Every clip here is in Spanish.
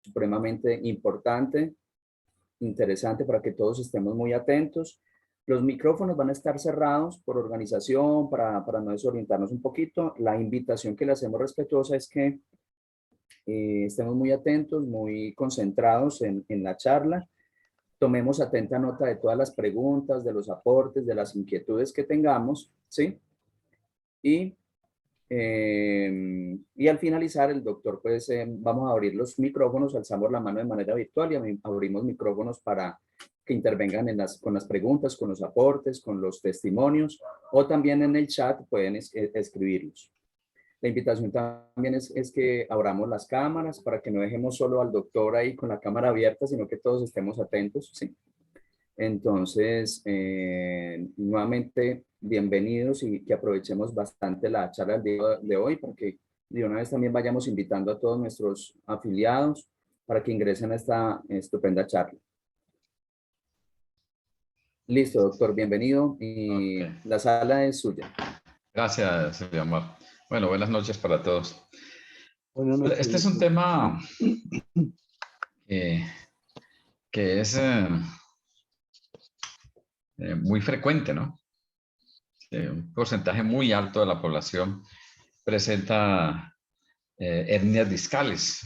supremamente importante, interesante para que todos estemos muy atentos. Los micrófonos van a estar cerrados por organización para no desorientarnos un poquito. La invitación que le hacemos respetuosa es que estemos muy atentos, muy concentrados en la charla. Tomemos atenta nota de todas las preguntas, de los aportes, de las inquietudes que tengamos, ¿sí? Y al finalizar, el doctor, pues vamos a abrir los micrófonos, alzamos la mano de manera virtual y abrimos micrófonos para que intervengan con las preguntas, con los aportes, con los testimonios, o también en el chat pueden escribirlos. La invitación también es que abramos las cámaras para que no dejemos solo al doctor ahí con la cámara abierta, sino que todos estemos atentos, ¿sí? Entonces, nuevamente, bienvenidos y que aprovechemos bastante la charla de hoy para que de una vez también vayamos invitando a todos nuestros afiliados para que ingresen a esta estupenda charla. Listo, doctor, bienvenido y la sala es suya. Gracias, Amor. Bueno, buenas noches para todos. Buenas noches. Este es un tema que es muy frecuente, ¿no? Un porcentaje muy alto de la población presenta hernias discales.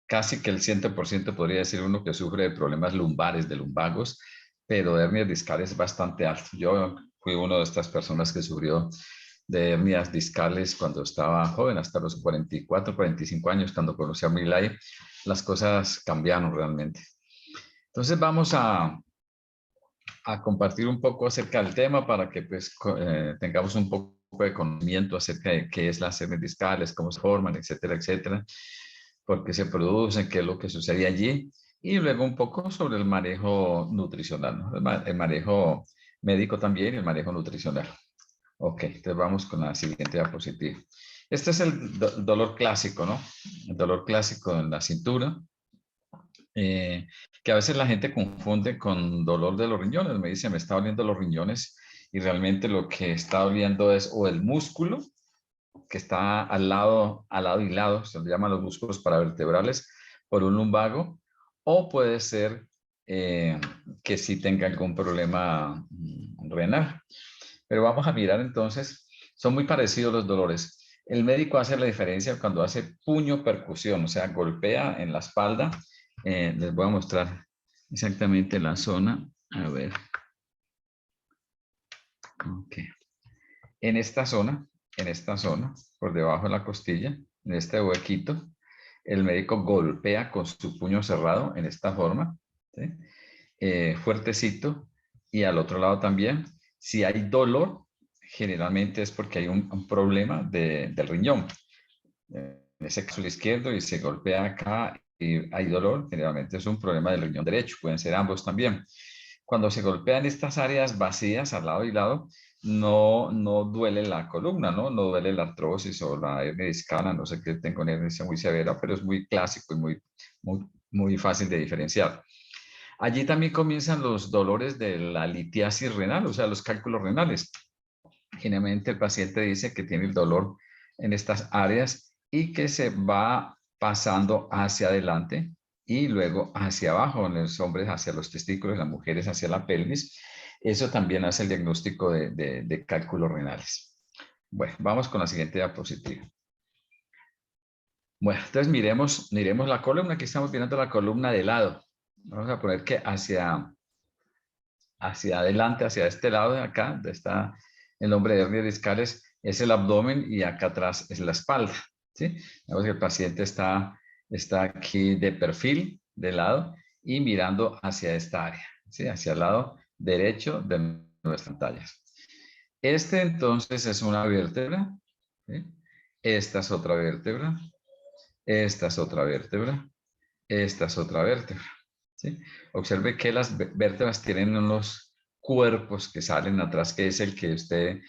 Casi que el 100% podría decir uno que sufre de problemas lumbares, de lumbagos, pero de hernias discales es bastante alto. Yo fui una de estas personas que sufrió de hernias discales cuando estaba joven, hasta los 44, 45 años, cuando conocí a Milay, las cosas cambiaron realmente. Entonces vamos a compartir un poco acerca del tema para que pues, tengamos un poco de conocimiento acerca de qué es las hernias discales, cómo se forman, etcétera, etcétera, por qué se producen, qué es lo que sucede allí, y luego un poco sobre el manejo nutricional, ¿no? El manejo médico también y el manejo nutricional. Ok, entonces vamos con la siguiente diapositiva. Este es el dolor clásico, ¿no? El dolor clásico en la cintura, que a veces la gente confunde con dolor de los riñones. Me dice, me está doliendo los riñones y realmente lo que está doliendo es o el músculo que está al lado y lado, se le llaman los músculos paravertebrales, por un lumbago, o puede ser que sí tenga algún problema renal. Pero vamos a mirar entonces, son muy parecidos los dolores. El médico hace la diferencia cuando hace puño percusión, o sea, golpea en la espalda. Les voy a mostrar exactamente la zona. A ver. Ok. En esta zona, por debajo de la costilla, en este huequito, el médico golpea con su puño cerrado en esta forma, ¿sí? Fuertecito, y al otro lado también. Si hay dolor, generalmente es porque hay un problema del riñón. En ese caso el izquierdo y se golpea acá y hay dolor, generalmente es un problema del riñón derecho, pueden ser ambos también. Cuando se golpean estas áreas vacías al lado y lado, no duele la columna, ¿no? No duele la artrosis o la hernia discal, no sé qué tengo una hernia muy severa, pero es muy clásico y muy fácil de diferenciar. Allí también comienzan los dolores de la litiasis renal, o sea, los cálculos renales. Generalmente el paciente dice que tiene el dolor en estas áreas y que se va pasando hacia adelante y luego hacia abajo, en los hombres hacia los testículos, en las mujeres hacia la pelvis. Eso también hace el diagnóstico de cálculos renales. Bueno, vamos con la siguiente diapositiva. Bueno, entonces miremos la columna. Aquí estamos mirando la columna de lado. Vamos a poner que hacia adelante, hacia este lado de acá, donde está el nombre de hernias discales, es el abdomen y acá atrás es la espalda, ¿sí? Vemos que el paciente está aquí de perfil, de lado, y mirando hacia esta área, ¿sí? Hacia el lado derecho de nuestras pantallas. Este entonces es una vértebra, ¿sí? Esta es otra vértebra, esta es otra vértebra, esta es otra vértebra, ¿sí? Observe que las vértebras tienen unos cuerpos que salen atrás, que es el que usted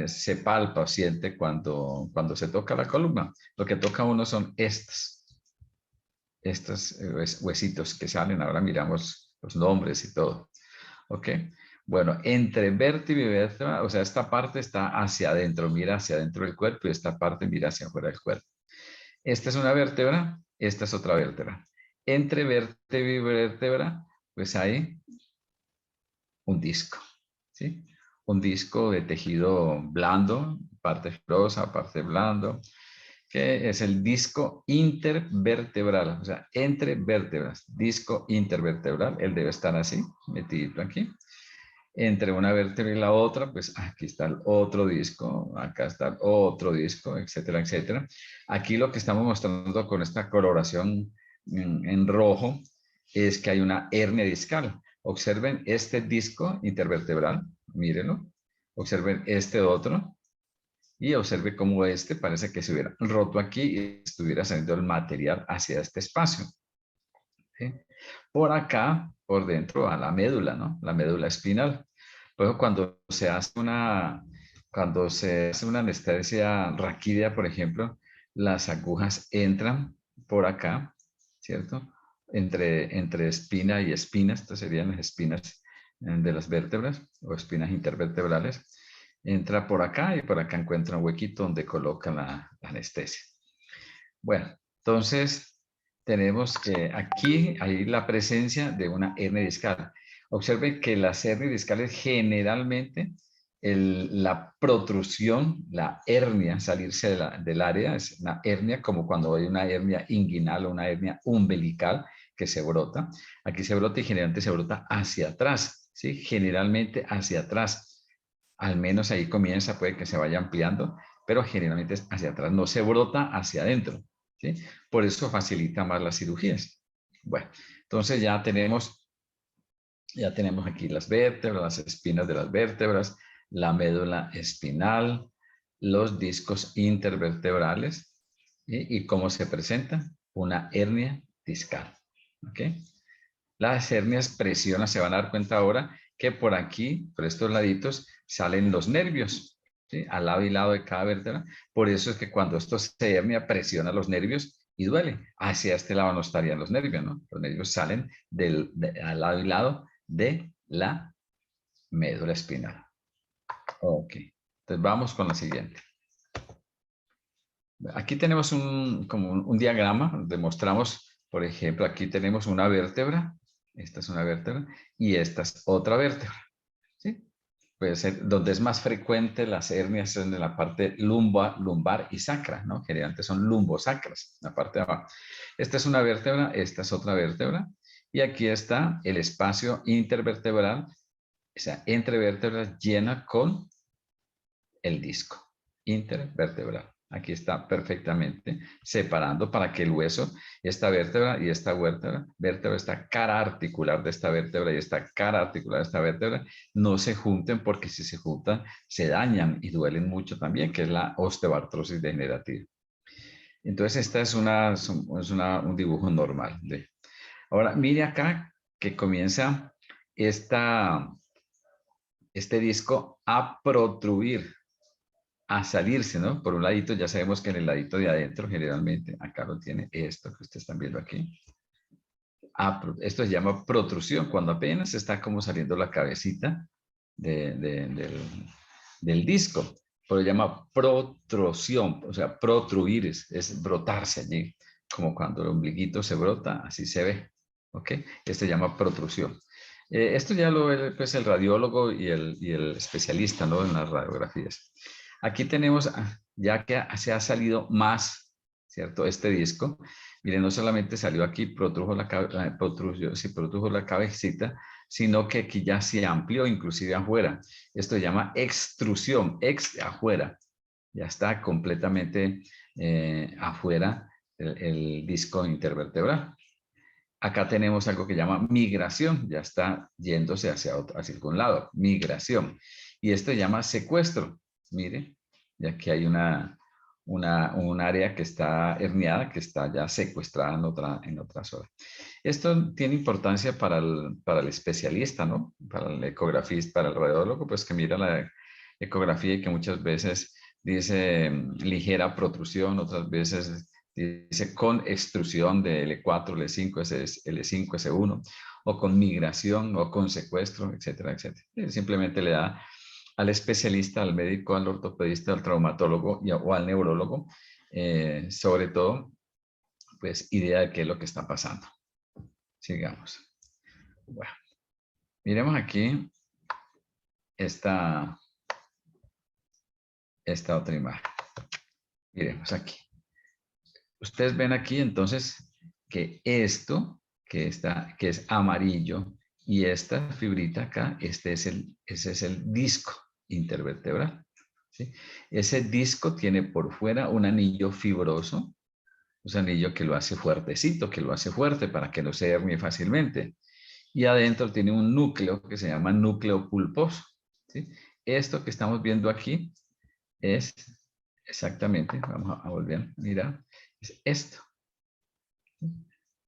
se palpa o siente cuando se toca la columna. Lo que toca uno son estos huesitos que salen. Ahora miramos los nombres y todo. ¿Ok? Bueno, entre vértebra y vértebra, o sea, esta parte está hacia adentro, mira hacia adentro del cuerpo, y esta parte mira hacia afuera del cuerpo. Esta es una vértebra, esta es otra vértebra. Entre vértebra y vértebra, pues hay un disco, ¿sí? Un disco de tejido blando, parte fibrosa, parte blando, que es el disco intervertebral, o sea, entre vértebras, disco intervertebral, él debe estar así, metido aquí. Entre una vértebra y la otra, pues aquí está el otro disco, acá está el otro disco, etcétera, etcétera. Aquí lo que estamos mostrando con esta coloración en rojo es que hay una hernia discal. Observen este disco intervertebral, mírenlo. Observen este otro y observe cómo este parece que se hubiera roto aquí y estuviera saliendo el material hacia este espacio. ¿Sí? Por acá, por dentro, a la médula, ¿no? La médula espinal. Luego, cuando se hace una anestesia raquídea, por ejemplo, las agujas entran por acá, ¿cierto? Entre espina y espina, estas serían las espinas de las vértebras o espinas intervertebrales. Entra por acá y por acá encuentra un huequito donde coloca la anestesia. Bueno, entonces tenemos que aquí hay la presencia de una hernia discal. Observen que las hernias discales generalmente la protrusión, la hernia, salirse del área, es una hernia como cuando hay una hernia inguinal o una hernia umbilical que se brota. Aquí se brota y generalmente se brota hacia atrás, ¿sí? Generalmente hacia atrás. Al menos ahí comienza, puede que se vaya ampliando, pero generalmente es hacia atrás, no se brota hacia adentro, ¿sí? Por eso facilita más las cirugías. Bueno, entonces ya tenemos aquí las vértebras, las espinas de las vértebras, la médula espinal, los discos intervertebrales y cómo se presenta una hernia discal. ¿Ok? Las hernias presionan, se van a dar cuenta ahora que por aquí, por estos laditos, salen los nervios, ¿sí? Al lado y lado de cada vértebra. Por eso es que cuando esto se hernia, presiona los nervios y duele. Hacia este lado no estarían los nervios, ¿no? Los nervios salen al lado y lado de la médula espinal. Ok. Entonces vamos con la siguiente. Aquí tenemos como un diagrama donde mostramos, por ejemplo, aquí tenemos una vértebra, esta es una vértebra y esta es otra vértebra, ¿sí? Puede ser donde es más frecuente las hernias en la parte lumbar y sacra, ¿no? Generalmente son lumbosacras, la parte de abajo. Esta es una vértebra, esta es otra vértebra y aquí está el espacio intervertebral, o sea, entre vértebras llena con el disco intervertebral. Aquí está perfectamente separando para que el hueso, esta vértebra y esta vértebra, esta cara articular de esta vértebra y esta cara articular de esta vértebra no se junten porque si se juntan se dañan y duelen mucho también, que es la osteoartrosis degenerativa. Entonces esta es un dibujo normal. Ahora mire acá que comienza este disco a protruir, a salirse, ¿no? Por un ladito, ya sabemos que en el ladito de adentro, generalmente, acá lo tiene esto que ustedes están viendo aquí. Esto se llama protrusión, cuando apenas está como saliendo la cabecita del disco. Pero se llama protrusión, o sea, protruir es brotarse allí, como cuando el ombliguito se brota, así se ve, ¿ok? Esto se llama protrusión. Esto ya lo ve pues, el radiólogo y el especialista, ¿no? En las radiografías. Aquí tenemos, ya que se ha salido más, ¿cierto? Este disco. Miren, no solamente salió aquí, produjo la cabecita, sino que aquí ya se amplió inclusive afuera. Esto se llama extrusión, afuera. Ya está completamente afuera el disco intervertebral. Acá tenemos algo que llama migración, ya está yéndose hacia algún lado, migración. Y esto se llama secuestro. Mire, y aquí hay un área que está herniada, que está ya secuestrada en otra zona. Esto tiene importancia para el especialista, ¿no? Para el ecografista, para el radiólogo, pues que mira la ecografía y que muchas veces dice ligera protrusión, otras veces dice con extrusión de L4, L5, L5, S1, o con migración, o con secuestro, etcétera, etcétera. Simplemente le da al especialista, al médico, al ortopedista, al traumatólogo o al neurólogo sobre todo, pues, idea de qué es lo que está pasando. Sigamos. Bueno, miremos aquí esta otra imagen. Miremos aquí. Ustedes ven aquí entonces que esto, que es amarillo, y esta fibrita acá, ese es el disco intervertebral, ¿sí? Ese disco tiene por fuera un anillo fibroso, un anillo que lo hace fuertecito, que lo hace fuerte para que no se hernie fácilmente. Y adentro tiene un núcleo que se llama núcleo pulposo, ¿sí? Esto que estamos viendo aquí es exactamente, vamos a volver a mirar, es esto.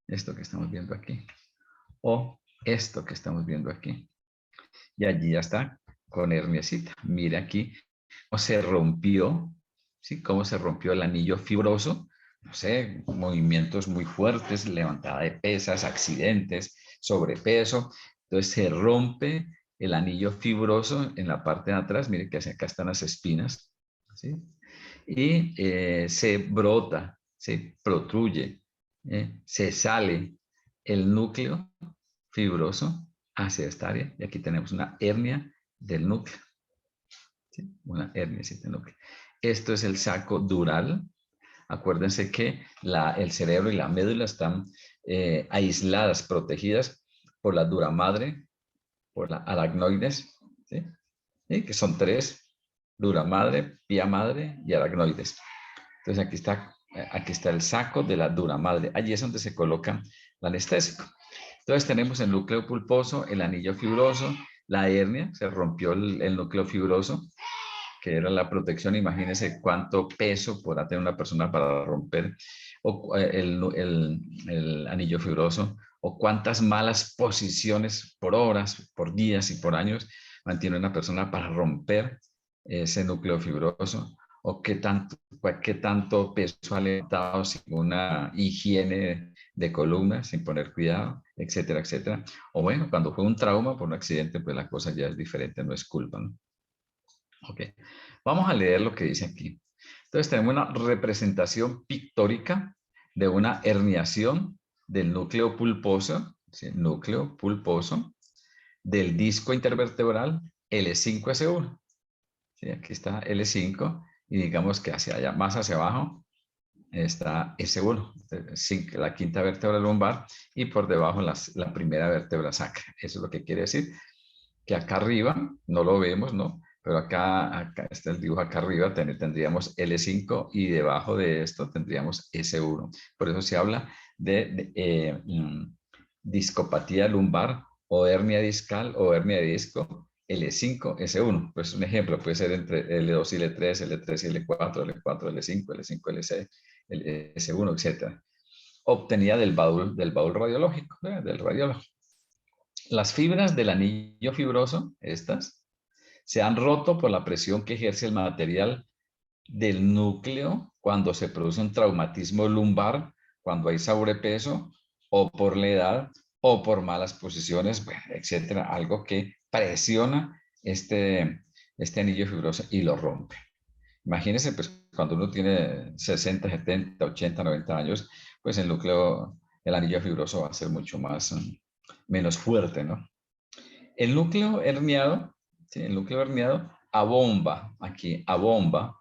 Esto que estamos viendo aquí. O esto que estamos viendo aquí. Y allí ya está con herniacita. Mira aquí cómo se rompió, ¿sí? Cómo se rompió el anillo fibroso. No sé, movimientos muy fuertes, levantada de pesas, accidentes, sobrepeso. Entonces se rompe el anillo fibroso en la parte de atrás. Mire que hacia acá están las espinas, ¿sí? Y se brota, se protruye, se sale el núcleo fibroso hacia esta área. Y aquí tenemos una hernia del núcleo. ¿Sí? Una hernia del núcleo. Esto es el saco dural. Acuérdense que el cerebro y la médula están aisladas, protegidas por la dura madre, por la aracnoides, ¿sí? ¿Sí? Que son tres: dura madre, pía madre y aracnoides. Entonces aquí está el saco de la dura madre. Allí es donde se coloca el anestésico. Entonces tenemos el núcleo pulposo, el anillo fibroso, la hernia, se rompió el núcleo fibroso, que era la protección. Imagínense cuánto peso podrá tener una persona para romper el anillo fibroso, o cuántas malas posiciones por horas, por días y por años mantiene una persona para romper ese núcleo fibroso, o qué tanto peso ha levantado sin una higiene de columna, sin poner cuidado, etcétera, etcétera. O bueno, cuando fue un trauma por un accidente, pues la cosa ya es diferente, no es culpa, ¿no? Ok, vamos a leer lo que dice aquí. Entonces tenemos una representación pictórica de una herniación del núcleo pulposo, ¿sí? Núcleo pulposo, del disco intervertebral L5-S1. ¿Sí? Aquí está L5 y digamos que hacia allá, más hacia abajo, está S1, la quinta vértebra lumbar, y por debajo la primera vértebra sacra. Eso es lo que quiere decir que acá arriba, no lo vemos, ¿no? Pero acá está el dibujo, acá arriba tendríamos L5 y debajo de esto tendríamos S1. Por eso se habla de discopatía lumbar o hernia discal o hernia de disco L5, S1. Pues un ejemplo puede ser entre L2 y L3, L3 y L4, L4, L5, L5, L6, S1, etc. Obtenida del baúl radiológico, del radiólogo. Las fibras del anillo fibroso, estas, se han roto por la presión que ejerce el material del núcleo cuando se produce un traumatismo lumbar, cuando hay sobrepeso, o por la edad, o por malas posiciones, bueno, etcétera. Algo que presiona este anillo fibroso y lo rompe. Imagínense, pues, cuando uno tiene 60, 70, 80, 90 años, pues el anillo fibroso va a ser mucho más, menos fuerte, ¿no? El núcleo herniado, ¿sí? El núcleo herniado abomba, aquí, abomba,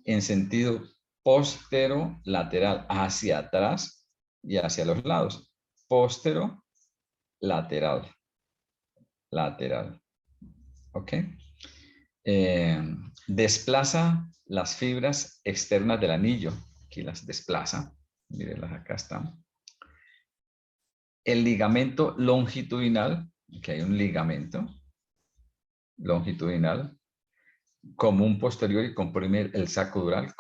en sentido posterolateral, hacia atrás y hacia los lados. Posterolateral, lateral, ¿ok? Desplaza las fibras externas del anillo, aquí las desplaza, mírenlas, acá están. El ligamento longitudinal, que hay un ligamento longitudinal común posterior y comprime el saco dural,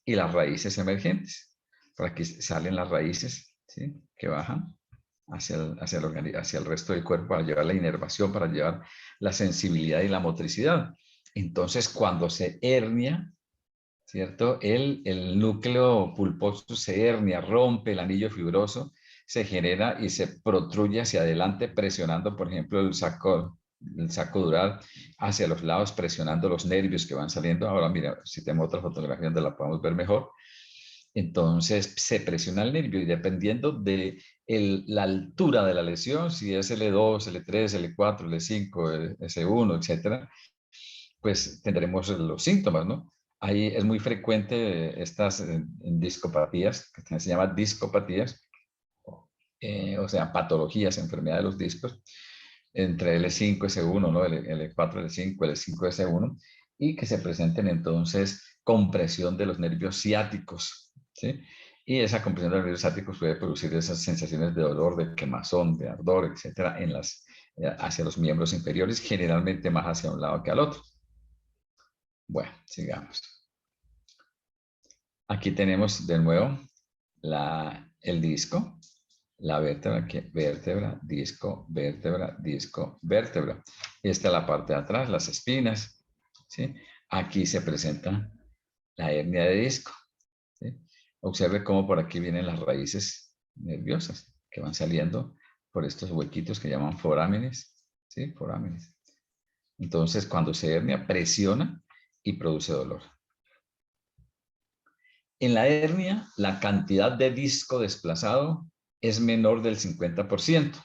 y las raíces emergentes. Por aquí salen las raíces, ¿sí? Que bajan hacia el resto del cuerpo para llevar la inervación, para llevar la sensibilidad y la motricidad. Entonces, cuando se hernia, ¿cierto? El núcleo pulposo se hernia, rompe el anillo fibroso, se genera y se protruye hacia adelante presionando, por ejemplo, el saco el saco dural hacia los lados, presionando los nervios que van saliendo. Ahora, mira, si tenemos otra fotografía donde la podemos ver mejor. Entonces, se presiona el nervio y dependiendo de la altura de la lesión, si es L2, L3, L4, L5, S1, etcétera, pues tendremos los síntomas, ¿no? Ahí es muy frecuente estas discopatías, que se llaman discopatías, o sea, patologías, enfermedad de los discos, entre L5, S1, ¿no? L4, L5, L5, S1, y que se presenten entonces compresión de los nervios ciáticos, ¿sí? Y esa compresión de los nervios ciáticos puede producir esas sensaciones de dolor, de quemazón, de ardor, etcétera, hacia los miembros inferiores, generalmente más hacia un lado que al otro. Bueno, sigamos. Aquí tenemos de nuevo el disco, la vértebra, vértebra, disco, vértebra, disco, vértebra. Esta es la parte de atrás, las espinas, ¿sí? Aquí se presenta la hernia de disco, ¿sí? Observe cómo por aquí vienen las raíces nerviosas que van saliendo por estos huequitos que llaman forámenes, ¿sí? Forámenes. Entonces, cuando se hernia, presiona y produce dolor. En la hernia, la cantidad de disco desplazado es menor del 50%. O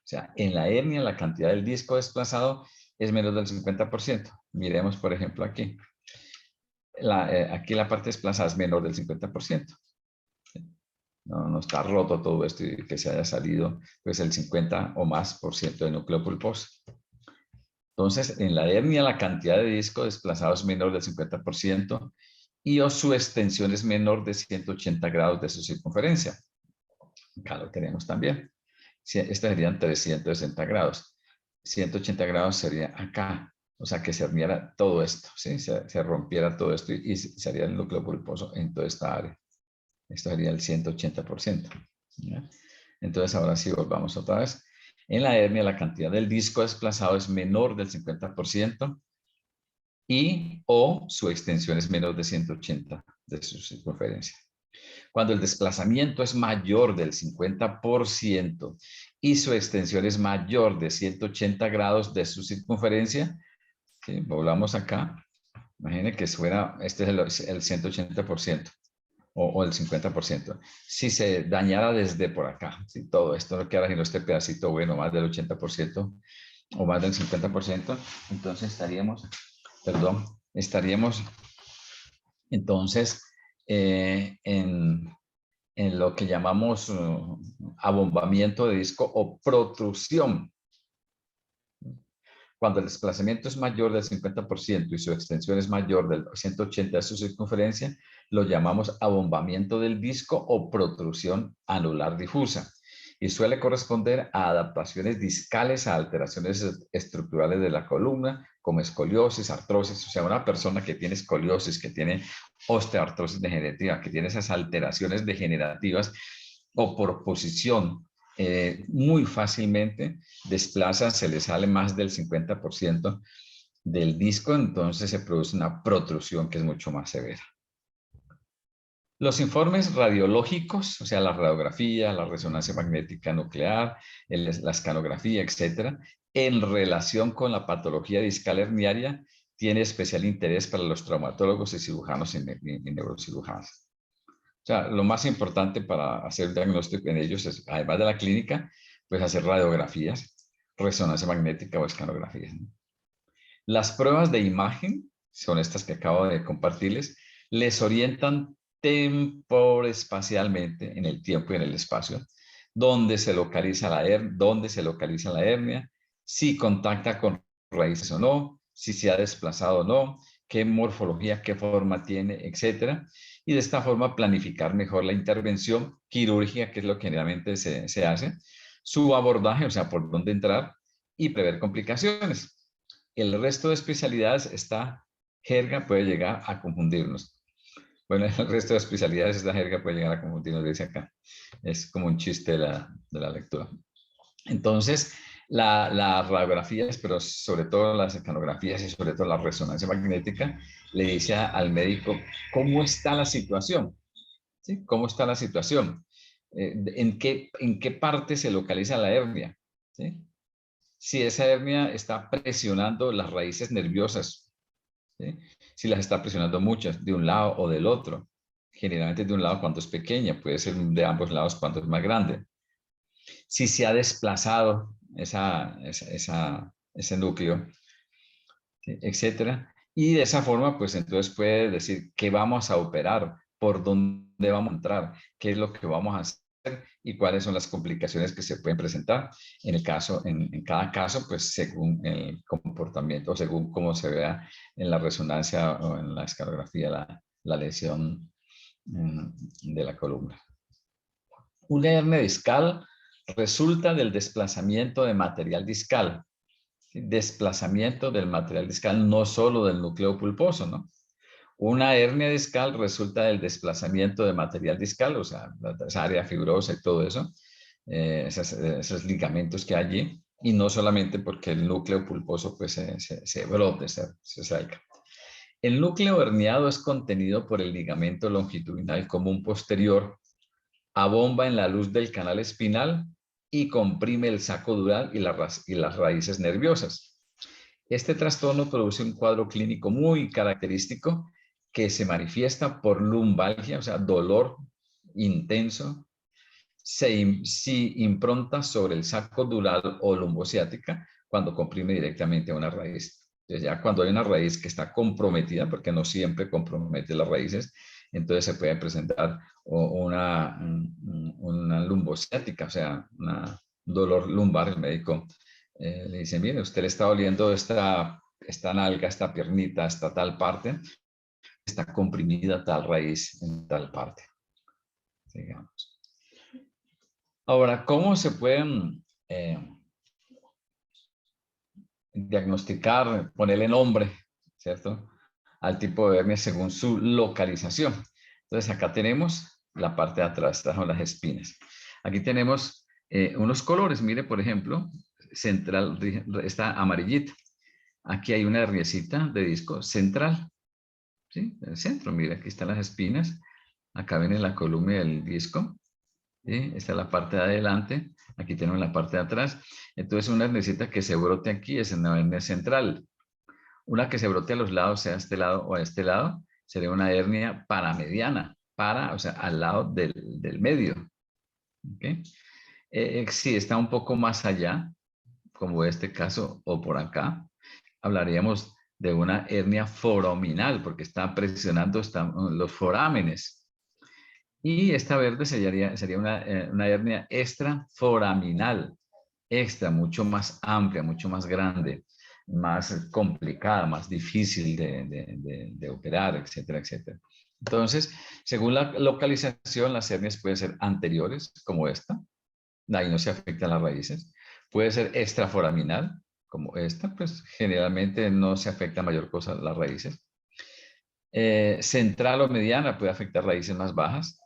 sea, en la hernia, la cantidad del disco desplazado es menor del 50%. Miremos, por ejemplo, aquí. Aquí la parte desplazada es menor del 50%. No está roto todo esto y que se haya salido pues el 50 o más por ciento del núcleo pulposo. Entonces, en la hernia la cantidad de disco desplazado es menor del 50% y su extensión es menor de 180 grados de su circunferencia. Acá lo tenemos también. Estos serían 360 grados. 180 grados sería acá. O sea, que se herniara todo esto, ¿sí? Se rompiera todo esto y sería el núcleo pulposo en toda esta área. Esto sería el 180%. ¿Ya? Entonces, ahora sí, volvamos otra vez. En la hernia, la cantidad del disco desplazado es menor del 50% o su extensión es menor de 180 de su circunferencia. Cuando el desplazamiento es mayor del 50% y su extensión es mayor de 180 grados de su circunferencia, ¿sí? Volvamos acá. Imaginen que este es el 180%. O el 50%. Si se dañara desde por acá, si todo esto no quedara sino este pedacito, bueno, más del 80% o más del 50%, entonces estaríamos entonces en lo que llamamos abombamiento de disco o protrusión. Cuando el desplazamiento es mayor del 50% y su extensión es mayor del 180 de su circunferencia, lo llamamos abombamiento del disco o protrusión anular difusa. Y suele corresponder a adaptaciones discales a alteraciones estructurales de la columna, como escoliosis, artrosis. O sea, una persona que tiene escoliosis, que tiene osteoartrosis degenerativa, que tiene esas alteraciones degenerativas o por posición, muy fácilmente desplaza, se le sale más del 50% del disco, entonces se produce una protrusión que es mucho más severa. Los informes radiológicos, o sea, la radiografía, la resonancia magnética nuclear, la escanografía, etcétera, en relación con la patología discal herniaria, tiene especial interés para los traumatólogos y cirujanos y neurocirujanos. O sea, lo más importante para hacer diagnóstico en ellos es, además de la clínica, pues hacer radiografías, resonancia magnética o escanografías, ¿no? Las pruebas de imagen, son estas que acabo de compartirles, les orientan temporespacialmente en el tiempo y en el espacio, dónde se localiza la hernia, si contacta con raíces o no, si se ha desplazado o no, qué morfología, qué forma tiene, etcétera. Y de esta forma planificar mejor la intervención quirúrgica, que es lo que generalmente se hace, su abordaje, o sea, por dónde entrar y prever complicaciones. El resto de especialidades, esta jerga puede llegar a confundirnos. Bueno, el resto de especialidades, esta jerga puede llegar a confundirnos, dice acá. Es como un chiste de la lectura. Entonces, las radiografías, pero sobre todo las escanografías y sobre todo la resonancia magnética, le dice al médico cómo está la situación, ¿sí? ¿Cómo está la situación? ¿En qué parte se localiza la hernia? ¿Sí? si esa hernia está presionando las raíces nerviosas, ¿sí? Si las está presionando muchas, de un lado o del otro. Generalmente de un lado cuando es pequeña, puede ser de ambos lados cuando es más grande. Si se ha desplazado ese núcleo, ¿sí? Etcétera. Y de esa forma, pues entonces puede decir qué vamos a operar, por dónde vamos a entrar, qué es lo que vamos a hacer y cuáles son las complicaciones que se pueden presentar en cada caso, pues según el comportamiento, o según cómo se vea en la resonancia o en la escarografía la lesión de la columna. Una hernia discal resulta del desplazamiento de material discal. Desplazamiento del material discal, no solo del núcleo pulposo, ¿no? Una hernia discal resulta del desplazamiento de material discal, o sea, esa área fibrosa y todo eso, esos ligamentos que hay allí, y no solamente porque el núcleo pulposo pues se brote, se salga. El núcleo herniado es contenido por el ligamento longitudinal común posterior, abomba en la luz del canal espinal y comprime el saco dural y las raíces nerviosas. Este trastorno produce un cuadro clínico muy característico que se manifiesta por lumbalgia, o sea, dolor intenso, si impronta sobre el saco dural o lumbociática cuando comprime directamente a una raíz. Entonces ya cuando hay una raíz que está comprometida, porque no siempre compromete las raíces, entonces se puede presentar una lumbociática, o sea, un dolor lumbar. El médico le dice, mire, usted le está doliendo esta nalga, esta piernita, esta tal parte, está comprimida tal raíz en tal parte, digamos. Ahora, ¿cómo se pueden diagnosticar, ponerle nombre, ¿cierto?, al tipo de hernia según su localización? Entonces, acá tenemos la parte de atrás, estas son las espinas. Aquí tenemos unos colores. Mire, por ejemplo, central, está amarillita. Aquí hay una herniecita de disco central, ¿sí? En el centro, mire, aquí están las espinas. Acá viene la columna del disco. ¿Sí? Esta es la parte de adelante, aquí tenemos la parte de atrás. Entonces una hernecita que se brote aquí es una hernia central. Una que se brote a los lados, sea a este lado o a este lado, sería una hernia paramediana, o sea, al lado del medio. ¿Okay? Si está un poco más allá, como este caso, o por acá, hablaríamos de una hernia foraminal, porque está presionando los forámenes. Y esta verde sería una hernia extraforaminal, mucho más amplia, mucho más grande, más complicada, más difícil de operar, etcétera, etcétera. Entonces, según la localización, las hernias pueden ser anteriores, como esta, ahí no se afectan las raíces. Puede ser extraforaminal, como esta, pues generalmente no se afecta mayor cosa las raíces. Central o mediana puede afectar raíces más bajas.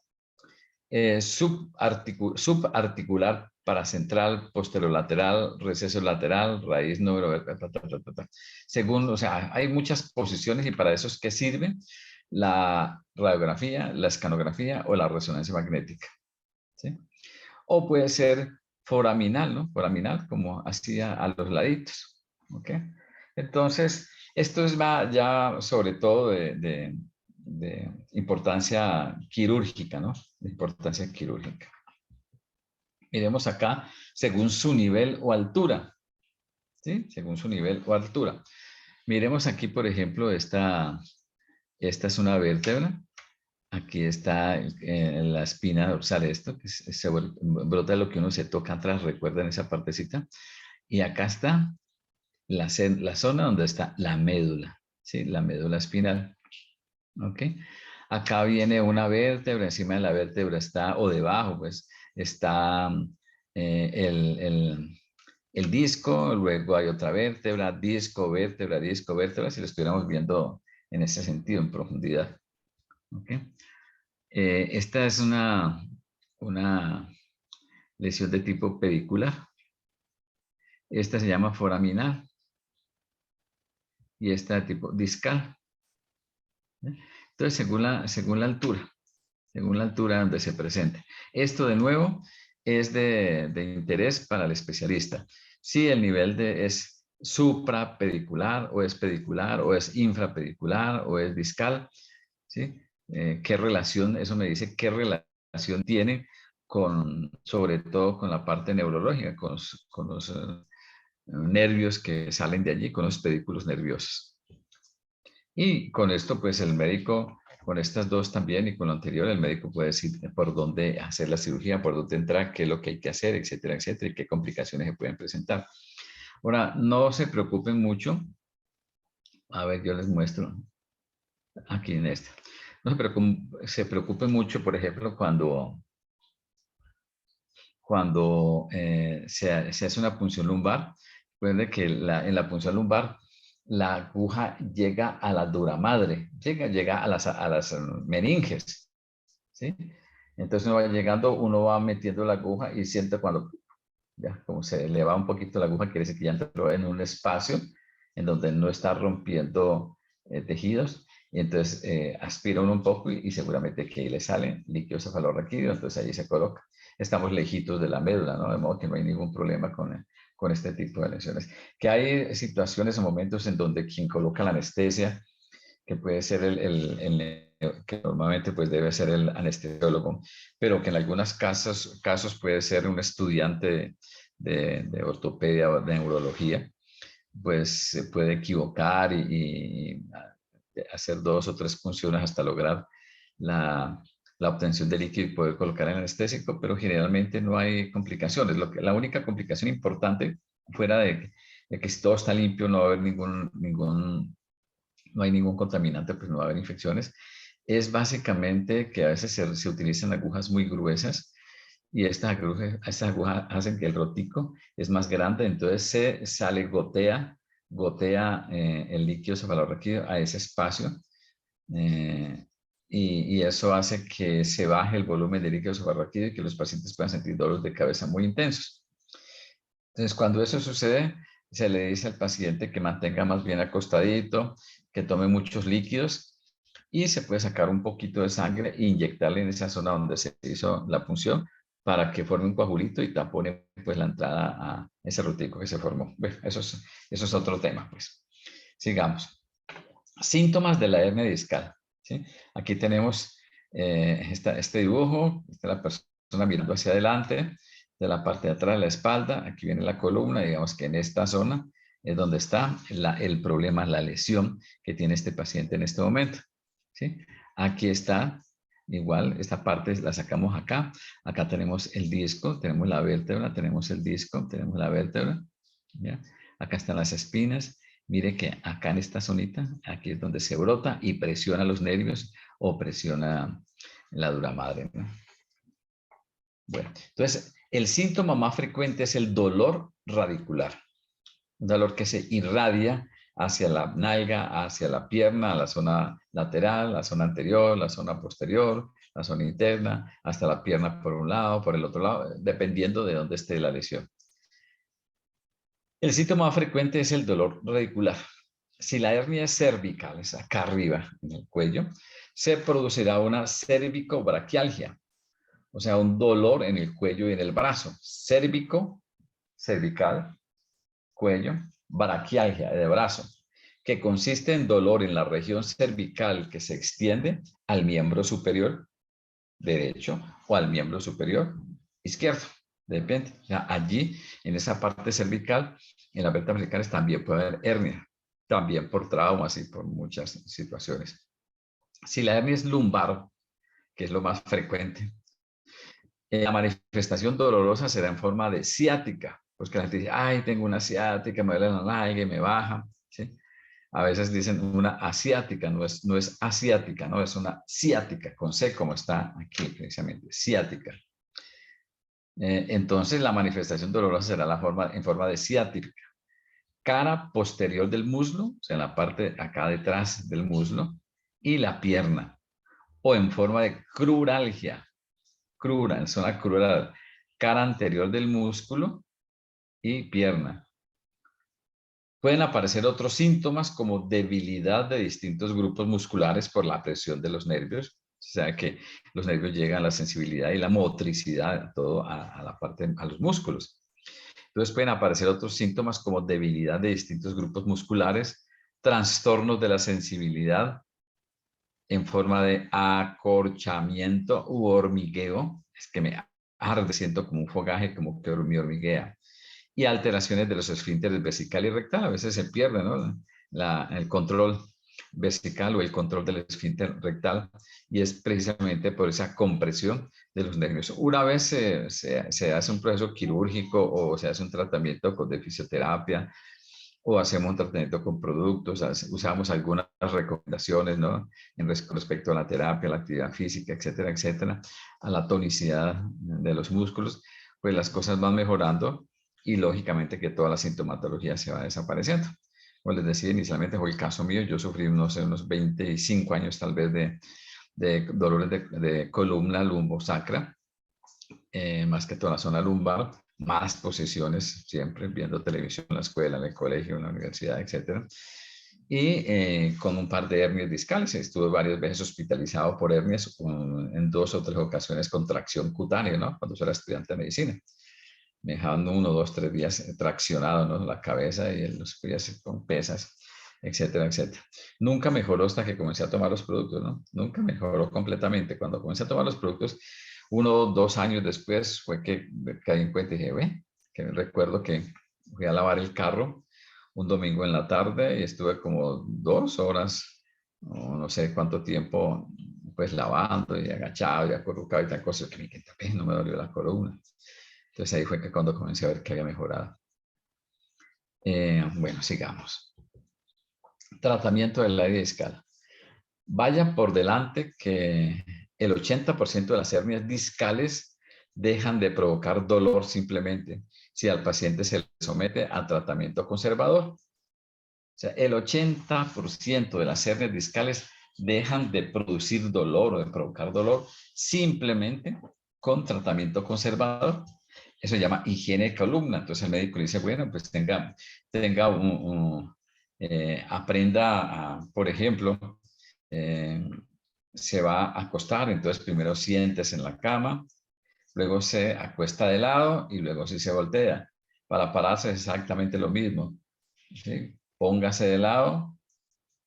Subarticular, paracentral, posterolateral, receso lateral, raíz número, según, o sea, hay muchas posiciones y para eso es que sirve la radiografía, la escanografía o la resonancia magnética, ¿sí? O puede ser foraminal, ¿no? Foraminal, como así a los laditos, ¿ok? Entonces, esto es ya sobre todo de importancia quirúrgica, ¿no? De importancia quirúrgica. Miremos acá, según su nivel o altura, ¿sí? Según su nivel o altura. Miremos aquí, por ejemplo, esta es una vértebra. Aquí está en la espina dorsal esto, que se brota lo que uno se toca atrás, recuerden esa partecita. Y acá está la zona donde está la médula, ¿sí? La médula espinal. ¿Ok? Acá viene una vértebra, encima de la vértebra está, o debajo, pues, está el disco, luego hay otra vértebra, disco, vértebra, si lo estuviéramos viendo en ese sentido, en profundidad. ¿Ok? Esta es una lesión de tipo pedicular. Esta se llama foraminal. Y esta de tipo discal. Entonces, según la altura donde se presente. Esto, de nuevo, es de interés para el especialista. si el nivel es suprapedicular o es pedicular o es infrapedicular o es discal, ¿sí? ¿Qué relación? Eso me dice qué relación tiene con, sobre todo con la parte neurológica, con los nervios que salen de allí, con los pedículos nerviosos. Y con esto, pues el médico, con estas dos también y con lo anterior, el médico puede decir por dónde hacer la cirugía, por dónde entrar, qué es lo que hay que hacer, etcétera, etcétera, y qué complicaciones se pueden presentar. Ahora, no se preocupen mucho. A ver, yo les muestro aquí en esta. No se preocupen mucho, por ejemplo, cuando se hace una punción lumbar. Recuerden que en la punción lumbar la aguja llega a la dura madre, llega a las meninges, ¿sí? Entonces uno va llegando, uno va metiendo la aguja y siente cuando ya como se eleva un poquito la aguja, quiere decir que ya entró en un espacio en donde no está rompiendo tejidos. Y entonces aspira uno un poco y seguramente que ahí le sale líquido cefalorraquídeo, entonces allí se coloca. Estamos lejitos de la médula, ¿no? De modo que no hay ningún problema con este tipo de lesiones. Que hay situaciones o momentos en donde quien coloca la anestesia, que puede ser que normalmente pues debe ser el anestesiólogo, pero que en algunos casos puede ser un estudiante de ortopedia o de neurología, pues se puede equivocar y hacer 2 o 3 punciones hasta lograr la obtención de líquido y poder colocar el anestésico, pero generalmente no hay complicaciones. La única complicación importante, fuera de que si todo está limpio, no va a haber no hay ningún contaminante, pues no va a haber infecciones, es básicamente que a veces se utilizan agujas muy gruesas y estas agujas hacen que el rotico es más grande, entonces gotea el líquido cefalorraquídeo a ese espacio eh, y eso hace que se baje el volumen de líquido cefalorraquídeo y que los pacientes puedan sentir dolores de cabeza muy intensos. Entonces, cuando eso sucede, se le dice al paciente que mantenga más bien acostadito, que tome muchos líquidos y se puede sacar un poquito de sangre e inyectarle en esa zona donde se hizo la punción para que forme un coagulito y tapone pues la entrada a ese rotico que se formó. Bueno, eso es otro tema, pues. Sigamos. Síntomas de la hernia discal, ¿sí? Aquí tenemos este dibujo, está la persona mirando hacia adelante, de la parte de atrás de la espalda, aquí viene la columna, digamos que en esta zona es donde está el problema, la lesión que tiene este paciente en este momento, ¿sí? Aquí está, igual, esta parte la sacamos acá, acá tenemos el disco, tenemos la vértebra, tenemos el disco, tenemos la vértebra, ¿ya? Acá están las espinas. Mire que acá en esta zonita, aquí es donde se brota y presiona los nervios o presiona la dura madre, ¿no? Bueno, entonces el síntoma más frecuente es el dolor radicular. Un dolor que se irradia hacia la nalga, hacia la pierna, la zona lateral, la zona anterior, la zona posterior, la zona interna, hasta la pierna por un lado, por el otro lado, dependiendo de dónde esté la lesión. El síntoma más frecuente es el dolor radicular. Si la hernia es cervical, es acá arriba en el cuello, se producirá una cervicobraquialgia, o sea, un dolor en el cuello y en el brazo. Cervical, cuello, braquialgia de brazo, que consiste en dolor en la región cervical que se extiende al miembro superior derecho o al miembro superior izquierdo. Depende. O sea, allí, en esa parte cervical, en las vértebras cervicales también puede haber hernia, también por traumas y por muchas situaciones. Si la hernia es lumbar, que es lo más frecuente, la manifestación dolorosa será en forma de ciática, pues que la gente dice, ay, tengo una ciática, me duele la nalga y me baja, ¿sí? A veces dicen una asiática, no es asiática, no es una ciática, con C como está aquí precisamente, ciática. Entonces la manifestación dolorosa será en forma de ciática. Cara posterior del muslo, o sea, en la parte acá detrás del muslo, y la pierna, o en forma de cruralgia, en zona crural, cara anterior del músculo y pierna. Pueden aparecer otros síntomas como debilidad de distintos grupos musculares por la presión de los nervios. O sea que los nervios llegan a la sensibilidad y la motricidad, todo a la parte, a los músculos. Entonces pueden aparecer otros síntomas como debilidad de distintos grupos musculares, trastornos de la sensibilidad en forma de acorchamiento u hormigueo. Es que me arde, siento como un fogaje, como que me hormiguea. Y alteraciones de los esfínteres vesical y rectal. A veces se pierde, ¿no? El control vesical o el control del esfínter rectal, y es precisamente por esa compresión de los nervios. Una vez se hace un proceso quirúrgico o se hace un tratamiento de fisioterapia o hacemos un tratamiento con productos, usamos algunas recomendaciones, ¿no? Con respecto a la terapia, a la actividad física, etcétera, etcétera, a la tonicidad de los músculos, pues las cosas van mejorando y lógicamente que toda la sintomatología se va desapareciendo. Como les decía, inicialmente fue el caso mío, yo sufrí, no sé, unos 25 años tal vez de dolores de columna lumbosacra, más que toda la zona lumbar, más posiciones, siempre viendo televisión en la escuela, en el colegio, en la universidad, etc. Y con un par de hernias discales. Estuve varias veces hospitalizado por hernias, en 2 o 3 ocasiones con tracción cutánea, ¿no? Cuando yo era estudiante de medicina. Me dejaban 1, 2, 3 días traccionado, ¿no? La cabeza y los pies con pesas, etcétera, etcétera. Nunca mejoró hasta que comencé a tomar los productos, ¿no? Nunca mejoró completamente. Cuando comencé a tomar los productos, 1 o 2 años después fue que caí en cuenta y dije, ve, que recuerdo que fui a lavar el carro un domingo en la tarde y estuve como 2 horas, o no sé cuánto tiempo, pues lavando y agachado y acurrucado y tal cosa, que no me dolió la columna. Entonces ahí fue que cuando comencé a ver que había mejorado. Bueno, sigamos. Tratamiento del aire discal. Vaya por delante que el 80% de las hernias discales dejan de provocar dolor simplemente si al paciente se le somete a tratamiento conservador. O sea, el 80% de las hernias discales dejan de producir dolor o de provocar dolor simplemente con tratamiento conservador. Eso se llama higiene de columna. Entonces el médico le dice, bueno, pues aprenda, por ejemplo, eh, se va a acostar, entonces primero siéntese en la cama, luego se acuesta de lado y luego sí se voltea. Para pararse es exactamente lo mismo, ¿sí? Póngase de lado,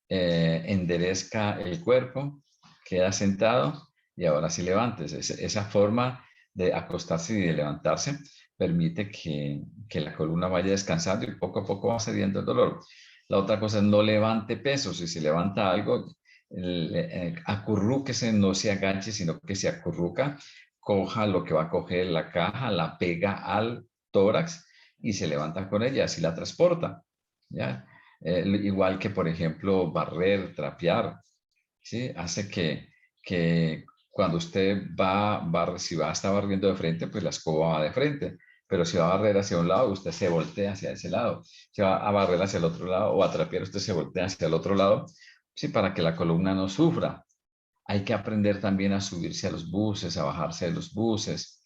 enderezca el cuerpo, queda sentado y ahora sí levántese. Esa forma de acostarse y de levantarse permite que la columna vaya descansando y poco a poco va cediendo el dolor. La otra cosa es no levante pesos. Si se levanta algo, acurrúquese, no se agache, sino que se acurruca, coja lo que va a coger la caja, la pega al tórax y se levanta con ella, así la transporta, ¿ya? Igual que, por ejemplo, barrer, trapear, ¿sí? Hace que cuando usted si va a estar barriendo de frente, pues la escoba va de frente. Pero si va a barrer hacia un lado, usted se voltea hacia ese lado. Si va a barrer hacia el otro lado o a trapear, usted se voltea hacia el otro lado, ¿sí? Para que la columna no sufra. Hay que aprender también a subirse a los buses, a bajarse de los buses,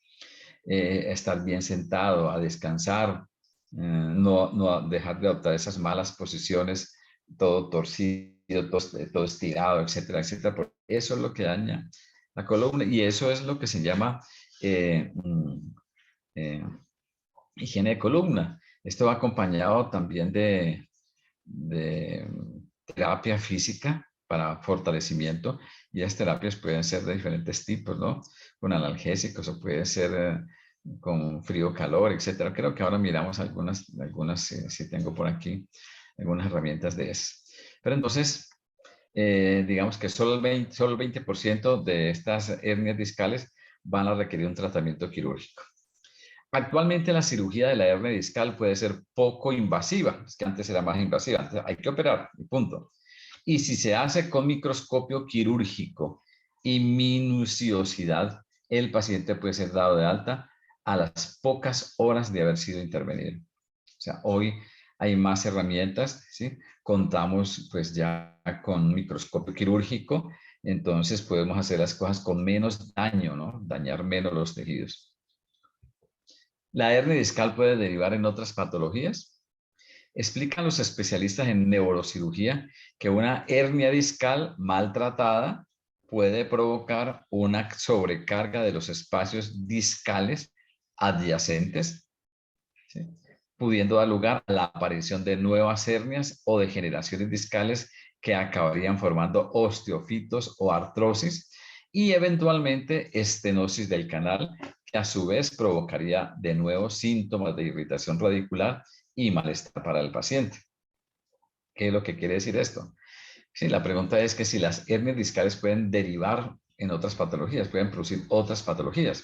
estar bien sentado, a descansar, no dejar de adoptar esas malas posiciones, todo torcido, todo estirado, etcétera, etcétera. Porque eso es lo que daña la columna y eso es lo que se llama eh, eh, higiene de columna. Esto va acompañado también de terapia física para fortalecimiento, y las terapias pueden ser de diferentes tipos, ¿no? Con analgésicos o puede ser con frío-calor, etcétera. Creo que ahora miramos algunas si tengo por aquí, algunas herramientas de esas. Pero entonces, digamos que solo el 20% de estas hernias discales van a requerir un tratamiento quirúrgico. Actualmente la cirugía de la hernia discal puede ser poco invasiva, es que antes era más invasiva, antes hay que operar, y punto. Y si se hace con microscopio quirúrgico y minuciosidad, el paciente puede ser dado de alta a las pocas horas de haber sido intervenido. O sea, hoy hay más herramientas, ¿sí? Contamos pues ya con microscopio quirúrgico, entonces podemos hacer las cosas con menos daño, ¿no? Dañar menos los tejidos. ¿La hernia discal puede derivar en otras patologías? Explican los especialistas en neurocirugía que una hernia discal maltratada puede provocar una sobrecarga de los espacios discales adyacentes, ¿sí? pudiendo dar lugar a la aparición de nuevas hernias o degeneraciones discales que acabarían formando osteofitos o artrosis y eventualmente estenosis del canal, que a su vez provocaría de nuevo síntomas de irritación radicular y malestar para el paciente. ¿Qué es lo que quiere decir esto? Sí, la pregunta es que si las hernias discales pueden derivar en otras patologías, pueden producir otras patologías.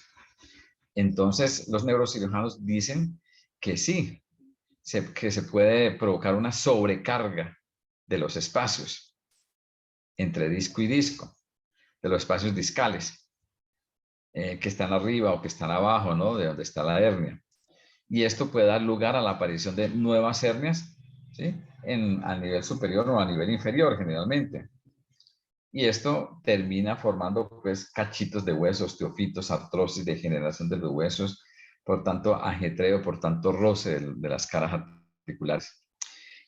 Entonces, los neurocirujanos dicen que sí, que se puede provocar una sobrecarga de los espacios entre disco y disco, de los espacios discales, que están arriba o que están abajo, ¿no? De donde está la hernia. Y esto puede dar lugar a la aparición de nuevas hernias, ¿sí? A nivel superior o a nivel inferior, generalmente. Y esto termina formando, pues, cachitos de huesos, osteofitos, artrosis, degeneración de los huesos, por tanto, ajetreo, por tanto, roce de las caras articulares.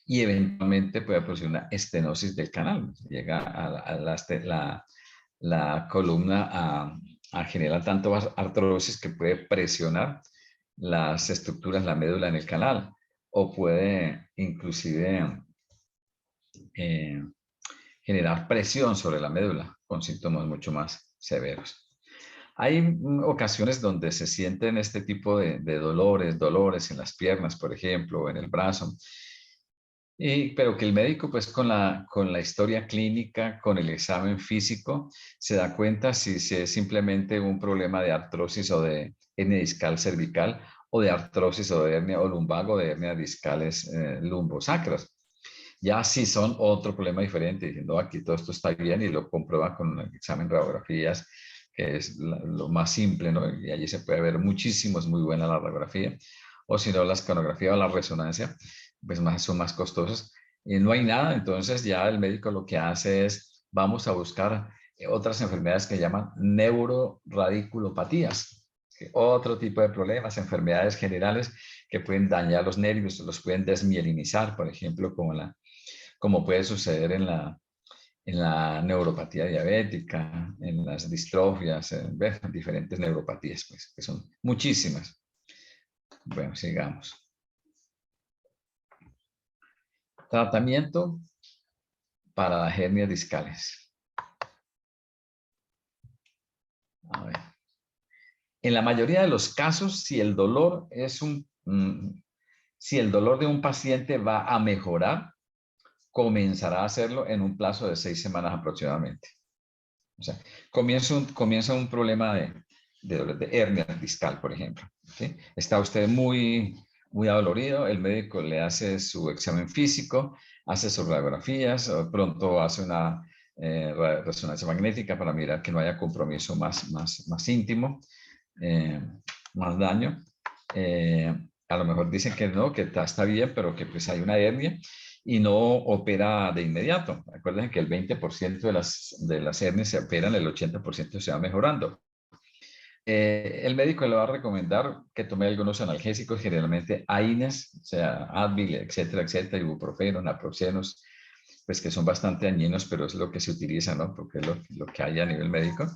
Y eventualmente puede producir una estenosis del canal. Llega la columna a generar tanto artrosis que puede presionar las estructuras, la médula en el canal, o puede inclusive generar presión sobre la médula con síntomas mucho más severos. Hay ocasiones donde se sienten este tipo de dolores en las piernas, por ejemplo, o en el brazo, pero que el médico, pues con la historia clínica, con el examen físico, se da cuenta si es simplemente un problema de artrosis o de hernia discal cervical, o de artrosis o de hernia o lumbago, de hernias discales lumbosacras. Ya si son otro problema diferente, diciendo aquí todo esto está bien y lo comprueba con el examen de radiografías, que es lo más simple, ¿no? Y allí se puede ver muchísimo, es muy buena la radiografía. O si no, la escanografía o la resonancia, pues son más costosas. Y no hay nada, entonces ya el médico lo que hace es, vamos a buscar otras enfermedades que llaman neuroradiculopatías, otro tipo de problemas, enfermedades generales que pueden dañar los nervios, los pueden desmielinizar, por ejemplo, como puede suceder en la neuropatía diabética, en las distrofias, en diferentes neuropatías, pues, que son muchísimas. Bueno, sigamos. Tratamiento para las hernias discales. A ver. En la mayoría de los casos, si el dolor de un paciente va a mejorar, comenzará a hacerlo en un plazo de 6 semanas aproximadamente. O sea, comienza un problema de hernia discal, por ejemplo. ¿Sí? Está usted muy adolorido, el médico le hace su examen físico, hace sus radiografías, pronto hace una resonancia magnética para mirar que no haya compromiso más íntimo, más daño. A lo mejor dicen que no, que está bien, pero que pues hay una hernia y no opera de inmediato. Acuérdense que el 20% de las hernias se operan, el 80% se va mejorando. El médico le va a recomendar que tome algunos analgésicos, generalmente AINES, o sea, Advil, etcétera, ibuprofeno, naproxenos, pues que son bastante dañinos, pero es lo que se utiliza, ¿no? Porque es lo que hay a nivel médico.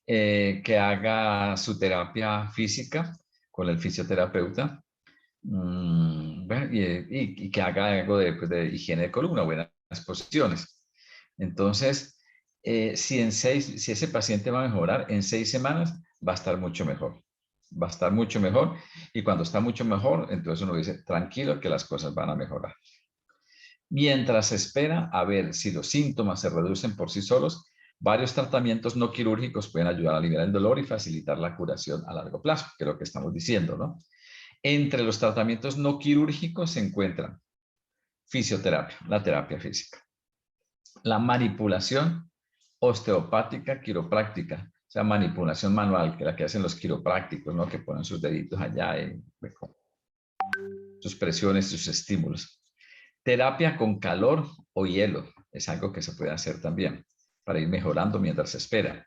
Que haga su terapia física con el fisioterapeuta, y que haga algo de higiene de columna, buenas posiciones. Entonces, si ese paciente va a mejorar, en 6 semanas va a estar mucho mejor. Va a estar mucho mejor, y cuando está mucho mejor, entonces uno dice, tranquilo, que las cosas van a mejorar. Mientras se espera a ver si los síntomas se reducen por sí solos, varios tratamientos no quirúrgicos pueden ayudar a aliviar el dolor y facilitar la curación a largo plazo, que es lo que estamos diciendo, ¿no? Entre los tratamientos no quirúrgicos se encuentran fisioterapia, la terapia física, la manipulación osteopática quiropráctica, o sea, manipulación manual, que es la que hacen los quiroprácticos, ¿no? Que ponen sus deditos allá y sus presiones, sus estímulos. Terapia con calor o hielo es algo que se puede hacer también para ir mejorando mientras se espera.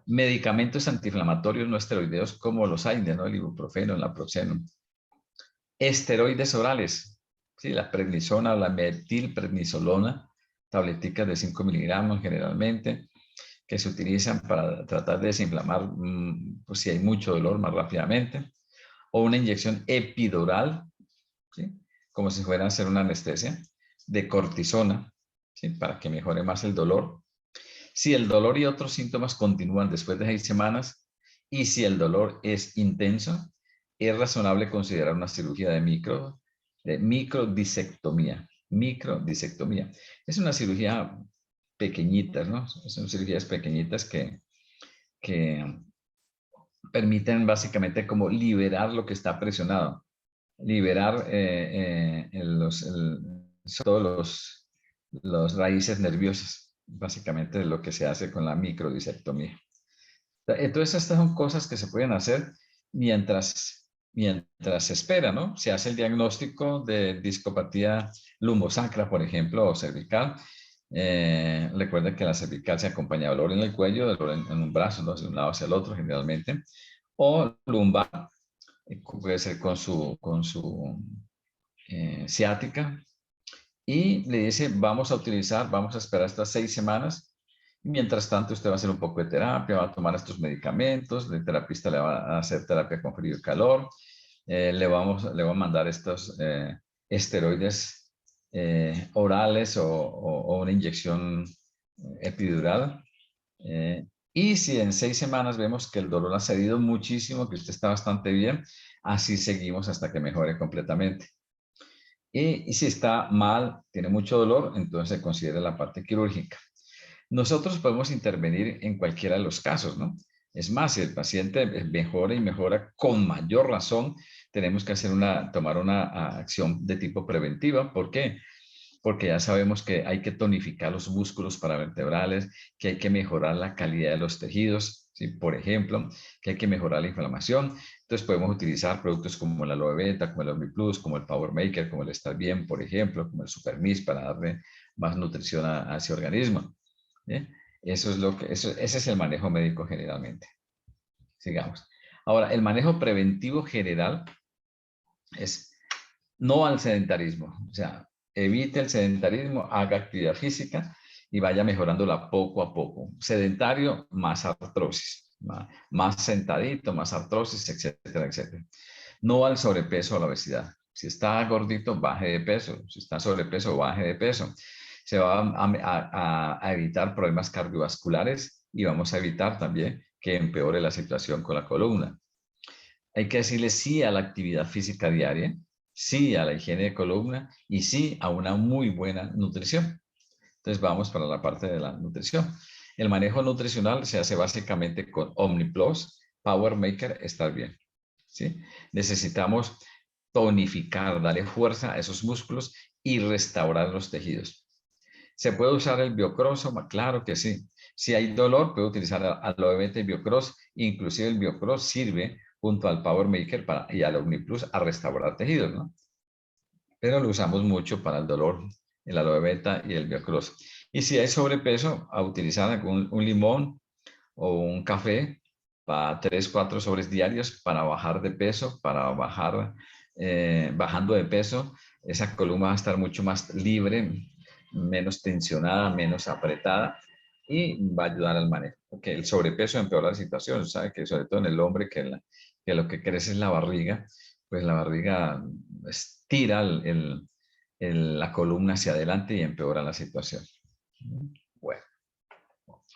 Medicamentos antiinflamatorios no esteroideos como los AINES, ¿no? El ibuprofeno, el naproxeno. Esteroides orales, ¿sí? La prednisona o la metilprednisolona, tableticas de 5 miligramos generalmente, que se utilizan para tratar de desinflamar, pues si hay mucho dolor más rápidamente. O una inyección epidural como si fuera a hacer una anestesia, de cortisona, ¿sí? Para que mejore más el dolor. Si el dolor y otros síntomas continúan después de 6 semanas y si el dolor es intenso, es razonable considerar una cirugía de microdisectomía. Microdisectomía. Es una cirugía pequeñita, ¿no? Son cirugías pequeñitas que permiten básicamente como liberar lo que está presionado, liberar todos los raíces nerviosas, básicamente es lo que se hace con la microdisectomía. Entonces estas son cosas que se pueden hacer mientras se espera, ¿no? Se hace el diagnóstico de discopatía lumbosacra, por ejemplo, o cervical. Recuerda que la cervical se acompaña de dolor en el cuello, dolor en un brazo, ¿no? De un lado hacia el otro generalmente, o lumbar, puede ser con su ciática, y le dice, vamos a esperar estas 6 semanas. Mientras tanto, usted va a hacer un poco de terapia, va a tomar estos medicamentos, el terapista le va a hacer terapia con frío y calor, le va a mandar estos esteroides orales o una inyección epidural. Y si en 6 semanas vemos que el dolor ha cedido muchísimo, que usted está bastante bien, así seguimos hasta que mejore completamente. Y si está mal, tiene mucho dolor, entonces se considera la parte quirúrgica. Nosotros podemos intervenir en cualquiera de los casos, ¿no? Es más, si el paciente mejora y mejora con mayor razón, tenemos que tomar una acción de tipo preventiva. ¿Por qué? Porque ya sabemos que hay que tonificar los músculos paravertebrales, que hay que mejorar la calidad de los tejidos, ¿sí? Por ejemplo, que hay que mejorar la inflamación. Entonces podemos utilizar productos como el aloe vera, como el OmniPlus, como el Power Maker, como el Estar Bien, por ejemplo, como el Supermis para darle más nutrición a ese organismo. ¿Sí? Ese es el manejo médico generalmente. Sigamos. Ahora, el manejo preventivo general es no al sedentarismo. O sea, evite el sedentarismo, haga actividad física y vaya mejorándola poco a poco. Sedentario, más artrosis, más sentadito, más artrosis, etcétera, etcétera. No al sobrepeso o a la obesidad. Si está gordito, baje de peso. Si está sobrepeso, baje de peso. Se va a evitar problemas cardiovasculares y vamos a evitar también que empeore la situación con la columna. Hay que decirle sí a la actividad física diaria, sí a la higiene de columna y sí a una muy buena nutrición. Entonces vamos para la parte de la nutrición. El manejo nutricional se hace básicamente con OmniPlus, Power Maker, Estar Bien. ¿Sí? Necesitamos tonificar, darle fuerza a esos músculos y restaurar los tejidos. ¿Se puede usar el Biocross? Claro que sí. Si hay dolor, puede utilizar aloe vera y Biocross. Inclusive el Biocross sirve junto al Power Maker y al OmniPlus a restaurar tejidos, ¿no? Pero lo usamos mucho para el dolor, el aloe vera y el Biocross. Y si hay sobrepeso, a utilizar un limón o un café para 3-4 sobres diarios para bajar de peso, para bajar, bajando de peso, esa columna va a estar mucho más libre, menos tensionada, menos apretada y va a ayudar al manejo. Porque el sobrepeso empeora la situación, ¿sabe? Que sobre todo en el hombre, que lo que crece es la barriga, pues la barriga estira la columna hacia adelante y empeora la situación. Bueno.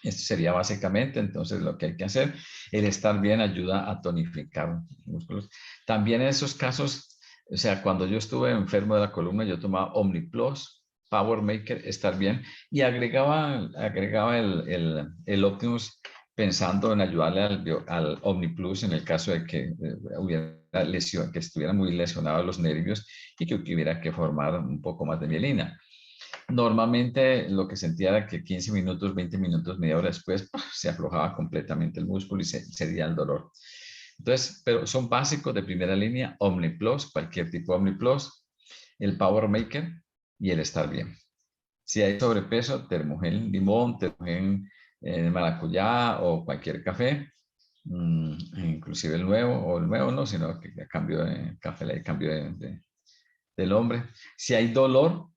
Esto sería básicamente entonces lo que hay que hacer. El estar bien ayuda a tonificar músculos. También en esos casos, o sea, cuando yo estuve enfermo de la columna, yo tomaba OmniPlus, Power Maker, Estar Bien, y agregaba el Optimus pensando en ayudarle al OmniPlus en el caso de que hubiera lesión, que estuvieran muy lesionados los nervios y que hubiera que formar un poco más de mielina. Normalmente lo que sentía era que 15 minutos, 20 minutos, media hora después se aflojaba completamente el músculo y cedía el dolor. Entonces, pero son básicos de primera línea, OmniPlus, cualquier tipo de OmniPlus, el Power Maker y el Estar Bien. Si hay sobrepeso, Termogen limón, Termogen maracuyá o cualquier café, inclusive el nuevo, o el nuevo no, sino que a cambio de café, hay cambio del hombre. Si hay dolor,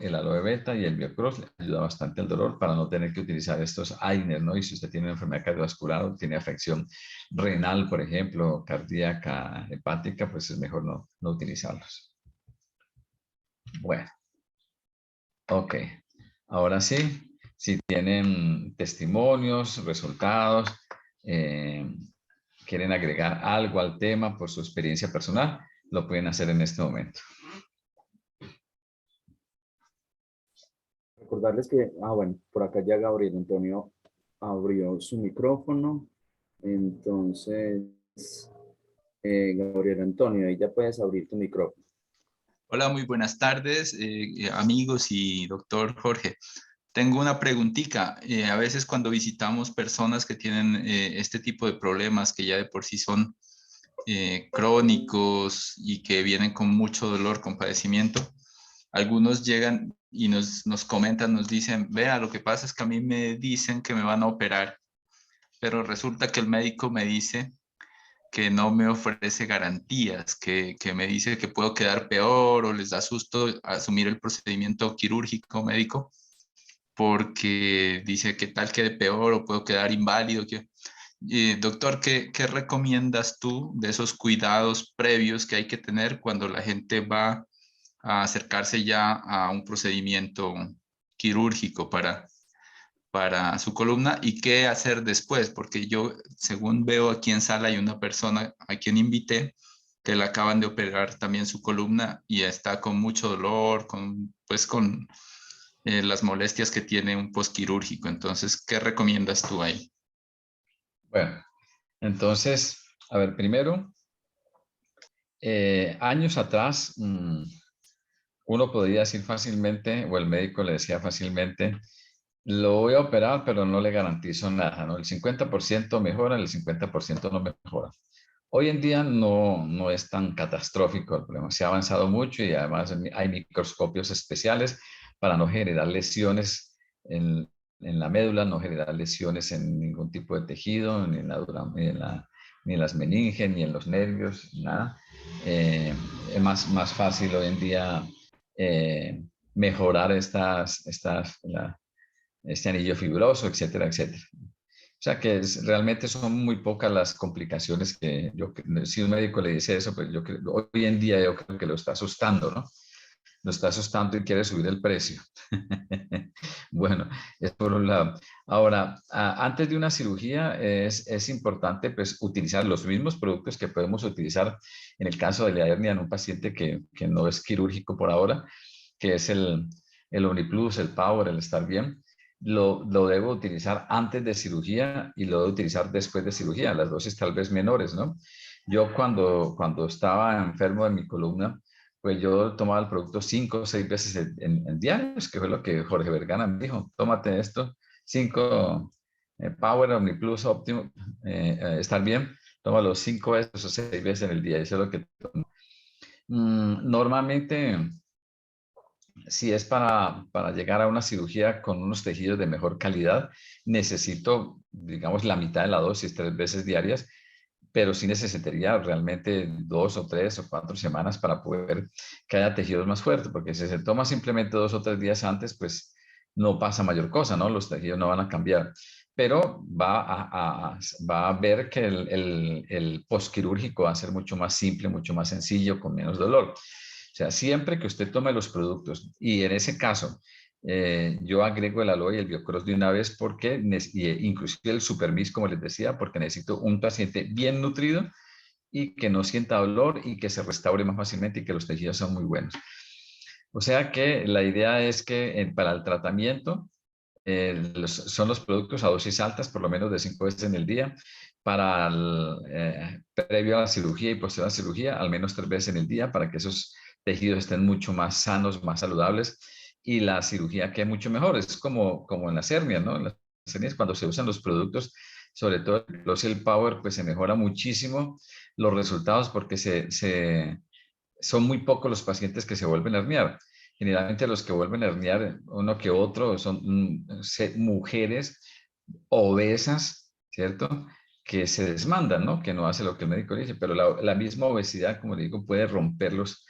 el aloe vera y el Biocross le ayuda bastante al dolor para no tener que utilizar estos AINER, ¿no? Y si usted tiene una enfermedad cardiovascular o tiene afección renal, por ejemplo, cardíaca, hepática, pues es mejor no utilizarlos. Bueno, ok. Ahora sí, si tienen testimonios, resultados, quieren agregar algo al tema por su experiencia personal, lo pueden hacer en este momento. Recordarles que, bueno, por acá ya Gabriel Antonio abrió su micrófono. Entonces, Gabriel Antonio, ahí ya puedes abrir tu micrófono. Hola, muy buenas tardes, amigos y doctor Jorge. Tengo una preguntita. A veces cuando visitamos personas que tienen este tipo de problemas que ya de por sí son crónicos y que vienen con mucho dolor, con padecimiento, algunos llegan y nos comentan, nos dicen, vea, lo que pasa es que a mí me dicen que me van a operar, pero resulta que el médico me dice que no me ofrece garantías, que me dice que puedo quedar peor o les da susto asumir el procedimiento quirúrgico médico porque dice que tal quede peor o puedo quedar inválido. Doctor, ¿qué recomiendas tú de esos cuidados previos que hay que tener cuando la gente va a acercarse ya a un procedimiento quirúrgico para su columna y qué hacer después? Porque yo, según veo aquí en sala, hay una persona a quien invité que le acaban de operar también su columna y está con mucho dolor, con las molestias que tiene un posquirúrgico. Entonces, ¿qué recomiendas tú ahí? Bueno, entonces, a ver, primero, años atrás, uno podría decir fácilmente, o el médico le decía fácilmente, lo voy a operar, pero no le garantizo nada, ¿no? El 50% mejora, el 50% no mejora. Hoy en día no es tan catastrófico el problema. Se ha avanzado mucho y además hay microscopios especiales para no generar lesiones en la médula, no generar lesiones en ningún tipo de tejido, ni en las meninges, ni en los nervios, nada. Es más fácil hoy en día mejorar este anillo fibroso, etcétera, etcétera. O sea que realmente son muy pocas las complicaciones si un médico le dice eso, pues hoy en día yo creo que lo está asustando, ¿no? Lo está asustando y quiere subir el precio. Bueno, es por un lado. Ahora, antes de una cirugía es importante pues utilizar los mismos productos que podemos utilizar en el caso de la hernia en un paciente que no es quirúrgico por ahora, que es el OmniPlus, el Power, el Estar Bien. Lo debo utilizar antes de cirugía y lo debo utilizar después de cirugía, las dosis tal vez menores, ¿no? Yo cuando estaba enfermo de mi columna, pues yo tomaba el producto 5 o 6 veces en diarios, que fue lo que Jorge Vergara me dijo, tómate esto, 5 Power, OmniPlus, Óptimo, Estar Bien, tómalo 5 veces o 6 veces en el día, eso es lo que tomo. Normalmente, si es para llegar a una cirugía con unos tejidos de mejor calidad, necesito, digamos, la mitad de la dosis, 3 veces diarias, pero sí necesitaría realmente 2 o 3 o 4 semanas para poder que haya tejidos más fuertes, porque si se toma simplemente 2 o 3 días antes, pues no pasa mayor cosa, ¿no? Los tejidos no van a cambiar, pero va a ver que el postquirúrgico va a ser mucho más simple, mucho más sencillo, con menos dolor. O sea, siempre que usted tome los productos, y en ese caso, yo agrego el aloe y el biocross de una vez porque, inclusive el supermis, como les decía, porque necesito un paciente bien nutrido y que no sienta dolor y que se restaure más fácilmente y que los tejidos son muy buenos. O sea que la idea es que para el tratamiento son los productos a dosis altas, por lo menos de 5 veces en el día. Para previo a la cirugía y posterior a la cirugía, al menos 3 veces en el día para que esos tejidos estén mucho más sanos, más saludables y la cirugía quede mucho mejor. Es como en las hernias, ¿no? En las hernias cuando se usan los productos, sobre todo el Plus y el Power, pues se mejora muchísimo los resultados porque son muy pocos los pacientes que se vuelven a herniar. Generalmente los que vuelven a herniar, uno que otro, son mujeres obesas, ¿cierto? Que se desmandan, ¿no? Que no hace lo que el médico dice, pero la misma obesidad, como le digo, puede romper los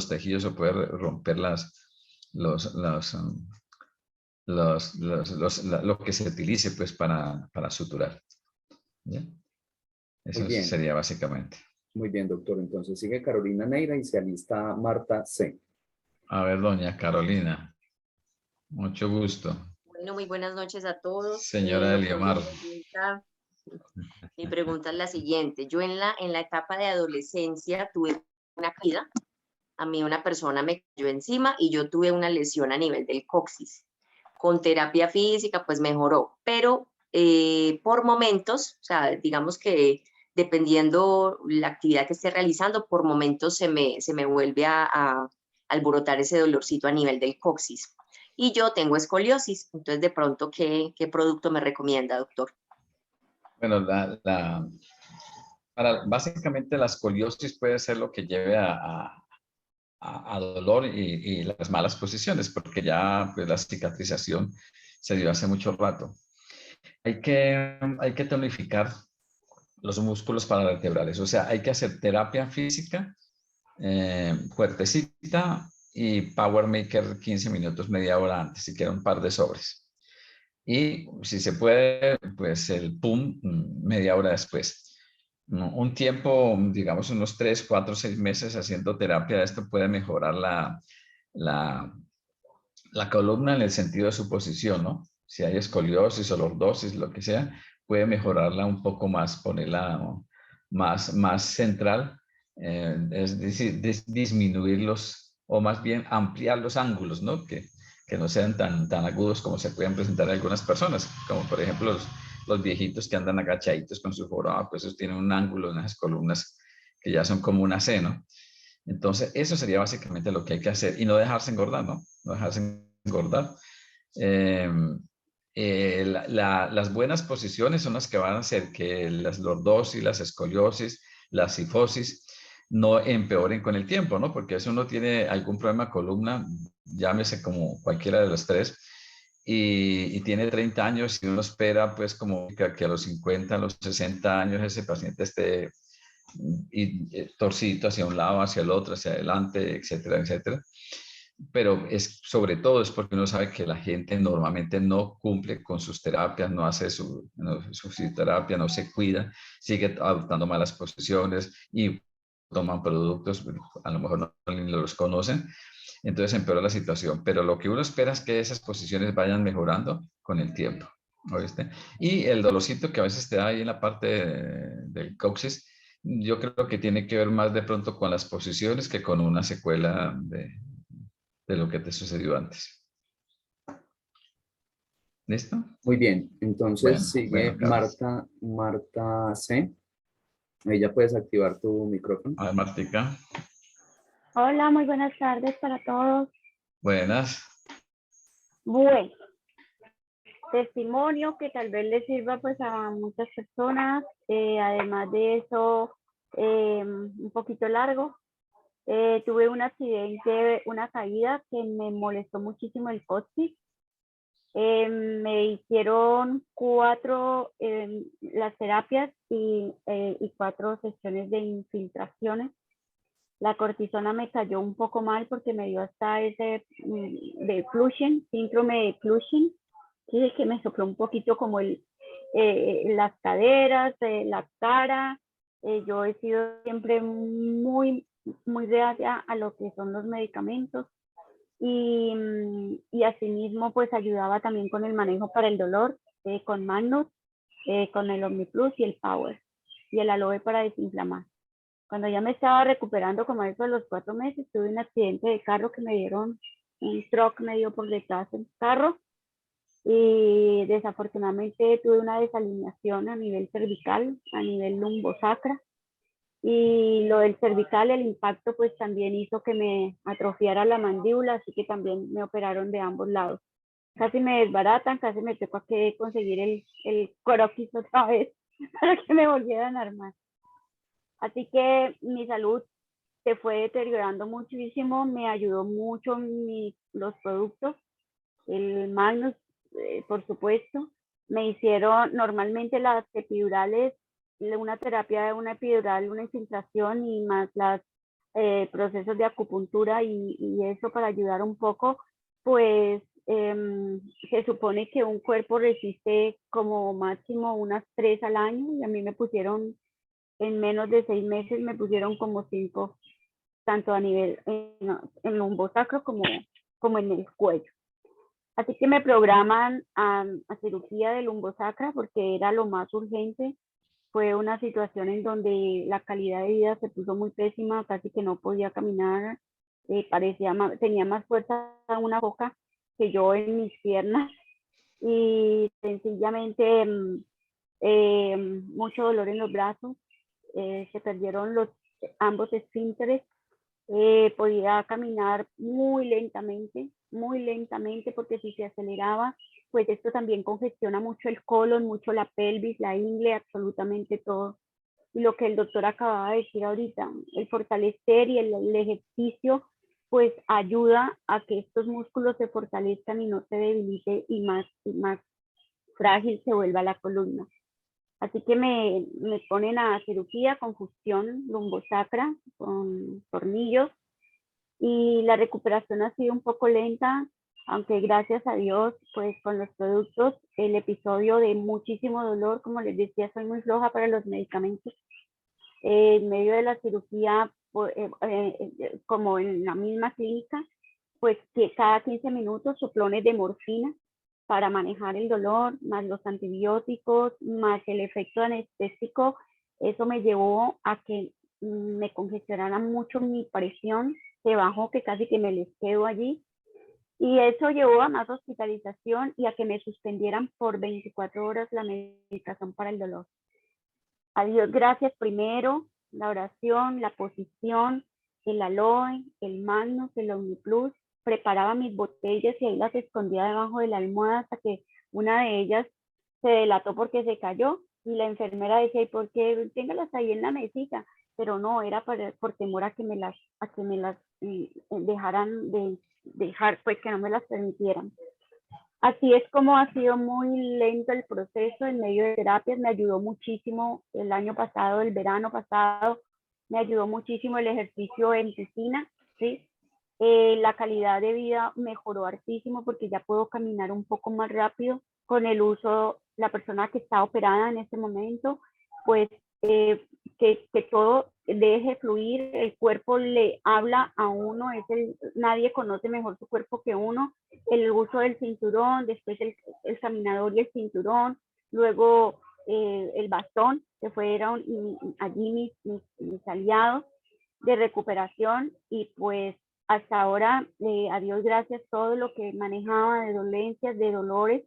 tejidos o puede romper lo que se utilice pues para suturar. ¿Bien? Muy Eso bien, sería básicamente. muy bien, doctor. Entonces sigue Carolina Neira y se alista Marta C. A ver, doña Carolina, mucho gusto. Bueno, muy buenas noches a todos. Señora Doctor, Eliomar. mi pregunta es la siguiente. Yo en la etapa de adolescencia tuve una caída. A mí una persona me cayó encima y yo tuve una lesión a nivel del coxis. Con terapia física, pues mejoró, pero por momentos, o sea, digamos que dependiendo la actividad que esté realizando, por momentos se me vuelve a alborotar ese dolorcito a nivel del coxis. Y yo tengo escoliosis, entonces de pronto, ¿qué producto me recomienda, doctor? Bueno, básicamente la escoliosis puede ser lo que lleve a dolor y las malas posiciones, porque ya pues, la cicatrización se dio hace mucho rato. Hay que tonificar los músculos paravertebrales, o sea, hay que hacer terapia física fuertecita y Power Maker 15 minutos, media hora antes, si quieren un par de sobres. Y si se puede, pues el PUM media hora después. Un tiempo, digamos unos 3, 4, 6 meses haciendo terapia, esto puede mejorar la, la columna en el sentido de su posición, ¿no? Si hay escoliosis o lordosis, lo que sea, puede mejorarla un poco más, ponerla más central, es decir, disminuirlos o más bien ampliar los ángulos, ¿no? Que no sean tan agudos como se pueden presentar en algunas personas, como por ejemplo los viejitos que andan agachaditos con su jorobado, pues esos tienen un ángulo en las columnas que ya son como una C, ¿no? Entonces, eso sería básicamente lo que hay que hacer y no dejarse engordar, ¿no? No dejarse engordar. Eh, las buenas posiciones son las que van a hacer que las lordosis, las escoliosis, la cifosis no empeoren con el tiempo, ¿no? Porque si uno tiene algún problema de columna, llámese como cualquiera de los tres, y tiene 30 años y uno espera pues como que a los 50, a los 60 años ese paciente esté torcidito hacia un lado, hacia el otro, hacia adelante, etcétera, etcétera. Pero es sobre todo es porque uno sabe que la gente normalmente no cumple con sus terapias, no hace su fisioterapia, no se cuida, sigue adoptando malas posiciones y toman productos, a lo mejor no ni los conocen, entonces empeora la situación. Pero lo que uno espera es que esas posiciones vayan mejorando con el tiempo. ¿Oíste? Y el dolorcito que a veces te da ahí en la parte del coxis, yo creo que tiene que ver más de pronto con las posiciones que con una secuela de lo que te sucedió antes. ¿Listo? Muy bien, Bueno, entonces sigue bueno, Carlos. Marta C. Ahí ya puedes activar tu micrófono. A ver, Martica. Hola, muy buenas tardes para todos. Buenas. Bueno, testimonio que tal vez le sirva pues a muchas personas. Además de eso, un poquito largo. Tuve un accidente, una caída que me molestó muchísimo el coxis. Me hicieron 4 las terapias y 4 sesiones de infiltraciones. La cortisona me cayó un poco mal porque me dio hasta ese de Cushing, síndrome de Cushing, que me sopló un poquito como las caderas, la cara. Yo he sido siempre muy reacia a lo que son los medicamentos y asimismo pues ayudaba también con el manejo para el dolor, con Magnus, con el Omniplus y el Power y el Aloe para desinflamar. Cuando ya me estaba recuperando, como eso de los 4 meses, tuve un accidente de carro que me dieron, un truck me dio por detrás del carro y desafortunadamente tuve una desalineación a nivel cervical, a nivel lumbosacra. Y lo del cervical, el impacto pues también hizo que me atrofiara la mandíbula, así que también me operaron de ambos lados. Casi me desbaratan, casi me tengo que conseguir el croquis otra vez para que me volvieran a armar. Así que mi salud se fue deteriorando muchísimo, me ayudó mucho los productos, el Magnus, por supuesto. Me hicieron normalmente las epidurales, una terapia de una epidural, una infiltración y más los procesos de acupuntura y eso para ayudar un poco, pues se supone que un cuerpo resiste como máximo unas 3 al año y a mí me pusieron en menos de 6 meses me pusieron como 5 tanto a nivel en lumbosacro como en el cuello. Así que me programan a cirugía de lumbosacra porque era lo más urgente. Fue una situación en donde la calidad de vida se puso muy pésima, casi que no podía caminar, tenía más fuerza una foca que yo en mis piernas y sencillamente mucho dolor en los brazos, se perdieron ambos esfínteres, podía caminar muy lentamente, porque si se aceleraba, pues esto también congestiona mucho el colon, mucho la pelvis, la ingle, absolutamente todo. Y lo que el doctor acababa de decir ahorita, el fortalecer y el ejercicio, pues ayuda a que estos músculos se fortalezcan y no se debilite y más frágil se vuelva la columna. Así que me ponen a cirugía con fusión lumbosacra, con tornillos, y la recuperación ha sido un poco lenta, aunque gracias a Dios, pues con los productos, el episodio de muchísimo dolor, como les decía, soy muy floja para los medicamentos. En medio de la cirugía, como en la misma clínica, pues que cada 15 minutos soplones de morfina para manejar el dolor, más los antibióticos, más el efecto anestésico. Eso me llevó a que me congestionara mucho mi presión, se bajó, que casi que me les quedo allí. Y eso llevó a más hospitalización y a que me suspendieran por 24 horas la medicación para el dolor. A Dios gracias primero, la oración, la posición, el aloe, el Magnus, el Omniplus. Preparaba mis botellas y ahí las escondía debajo de la almohada hasta que una de ellas se delató porque se cayó y la enfermera decía, ¿y por qué? Téngalas ahí en la mesita. Pero no, era por temor a que me las dejaran de dejar, pues que no me las permitieran. Así es como ha sido muy lento el proceso en medio de terapias. Me ayudó muchísimo el año pasado, el verano pasado, me ayudó muchísimo el ejercicio en piscina, ¿sí? La calidad de vida mejoró hartísimo porque ya puedo caminar un poco más rápido con el uso, la persona que está operada en este momento, pues que todo deje fluir, el cuerpo le habla a uno, nadie conoce mejor su cuerpo que uno, el uso del cinturón, después el caminador y el cinturón, luego el bastón, que fueron allí mis aliados de recuperación, y pues hasta ahora, a Dios gracias, todo lo que manejaba de dolencias, de dolores,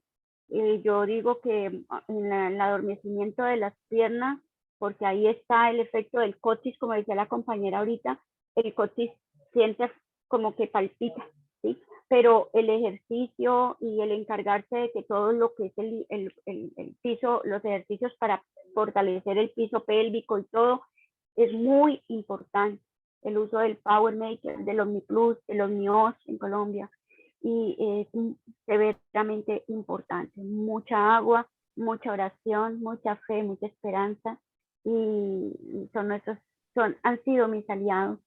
yo digo que en el adormecimiento de las piernas, porque ahí está el efecto del coxis, como decía la compañera ahorita, el coxis siente como que palpita, ¿sí? Pero el ejercicio y el encargarse de que todo lo que es el piso, los ejercicios para fortalecer el piso pélvico y todo, es muy importante. El uso del Power Maker, del OmniPlus, del OmniOs en Colombia, y es severamente importante. Mucha agua, mucha oración, mucha fe, mucha esperanza, y han sido mis aliados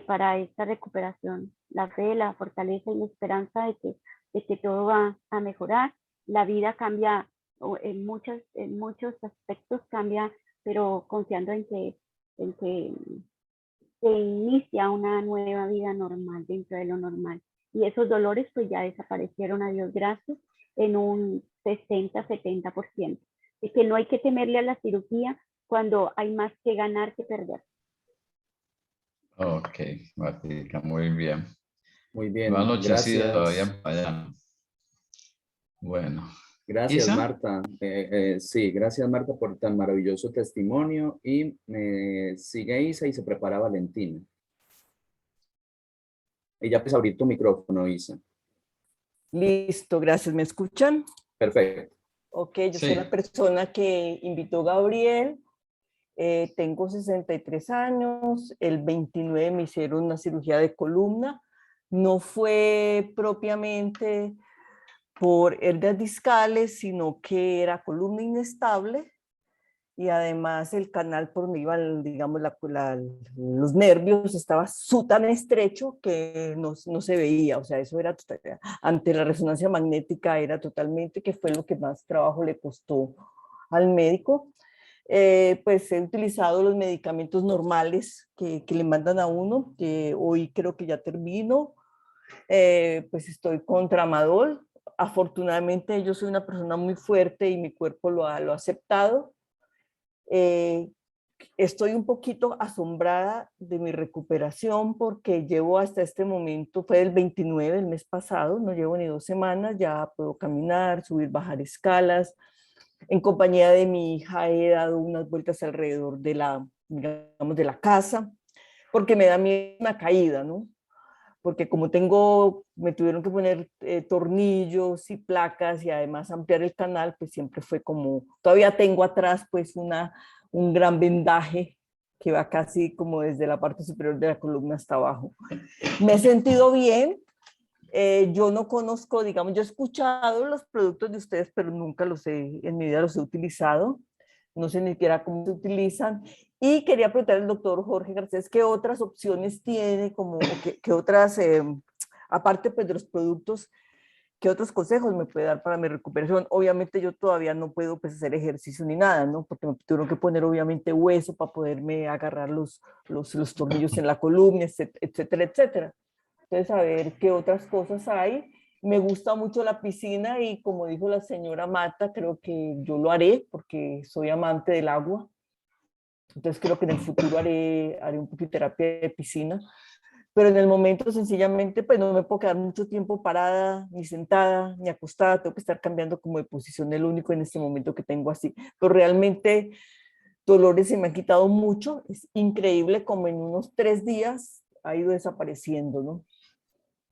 para esta recuperación. La fe, la fortaleza y la esperanza de que todo va a mejorar. La vida cambia en muchos aspectos, cambia, pero confiando en que se inicia una nueva vida normal dentro de lo normal. Y esos dolores pues ya desaparecieron, a Dios gracias, en un 60-70%. Es que no hay que temerle a la cirugía cuando hay más que ganar que perder. Ok, Martica, muy bien. Muy bien, Buenas noches, sí, todavía gracias. para allá. Bueno. Gracias, ¿Isa? Marta. Sí, gracias, Marta, por tan maravilloso testimonio. Y sigue Isa y se prepara Valentina. Y ya puedes abrir tu micrófono, Isa. Listo, gracias. ¿Me escuchan? Perfecto. Ok, yo Sí. soy la persona que invitó Gabriel. Tengo 63 años. El 29 me hicieron una cirugía de columna. No fue propiamente por hernias discales, sino que era columna inestable. Y además el canal por donde iban, digamos, los nervios estaba tan estrecho que no se veía. O sea, eso era ante la resonancia magnética era totalmente, que fue lo que más trabajo le costó al médico. pues he utilizado los medicamentos normales que le mandan a uno, que hoy creo que ya termino. Pues estoy con tramadol. Afortunadamente yo soy una persona muy fuerte y mi cuerpo lo ha aceptado. Estoy un poquito asombrada de mi recuperación porque llevo hasta este momento, fue el 29, el mes pasado, no llevo ni 2 semanas, ya puedo caminar, subir, bajar escalas. En compañía de mi hija he dado unas vueltas alrededor de digamos, de la casa, porque me da miedo una caída, ¿no? Porque como me tuvieron que poner tornillos y placas y además ampliar el canal, pues siempre fue como, todavía tengo atrás pues un gran vendaje que va casi como desde la parte superior de la columna hasta abajo. Me he sentido bien. Yo no conozco, digamos, yo he escuchado los productos de ustedes, pero nunca en mi vida los he utilizado. No sé ni siquiera cómo se utilizan. Y quería preguntarle al doctor Jorge Garcés, ¿qué otras opciones tiene, qué otras, aparte pues de los productos, qué otros consejos me puede dar para mi recuperación? Obviamente yo todavía no puedo pues, hacer ejercicio ni nada, ¿no? Porque me tuvieron que poner obviamente hueso para poderme agarrar los tornillos en la columna, etcétera, etcétera. Entonces, a ver qué otras cosas hay. Me gusta mucho la piscina y como dijo la señora Mata, creo que yo lo haré porque soy amante del agua. Entonces creo que en el futuro haré un poquito de terapia de piscina. Pero en el momento sencillamente pues no me puedo quedar mucho tiempo parada, ni sentada, ni acostada. Tengo que estar cambiando como de posición, el único en este momento que tengo así. Pero realmente dolores se me han quitado mucho. Es increíble como en unos 3 días ha ido desapareciendo, ¿no?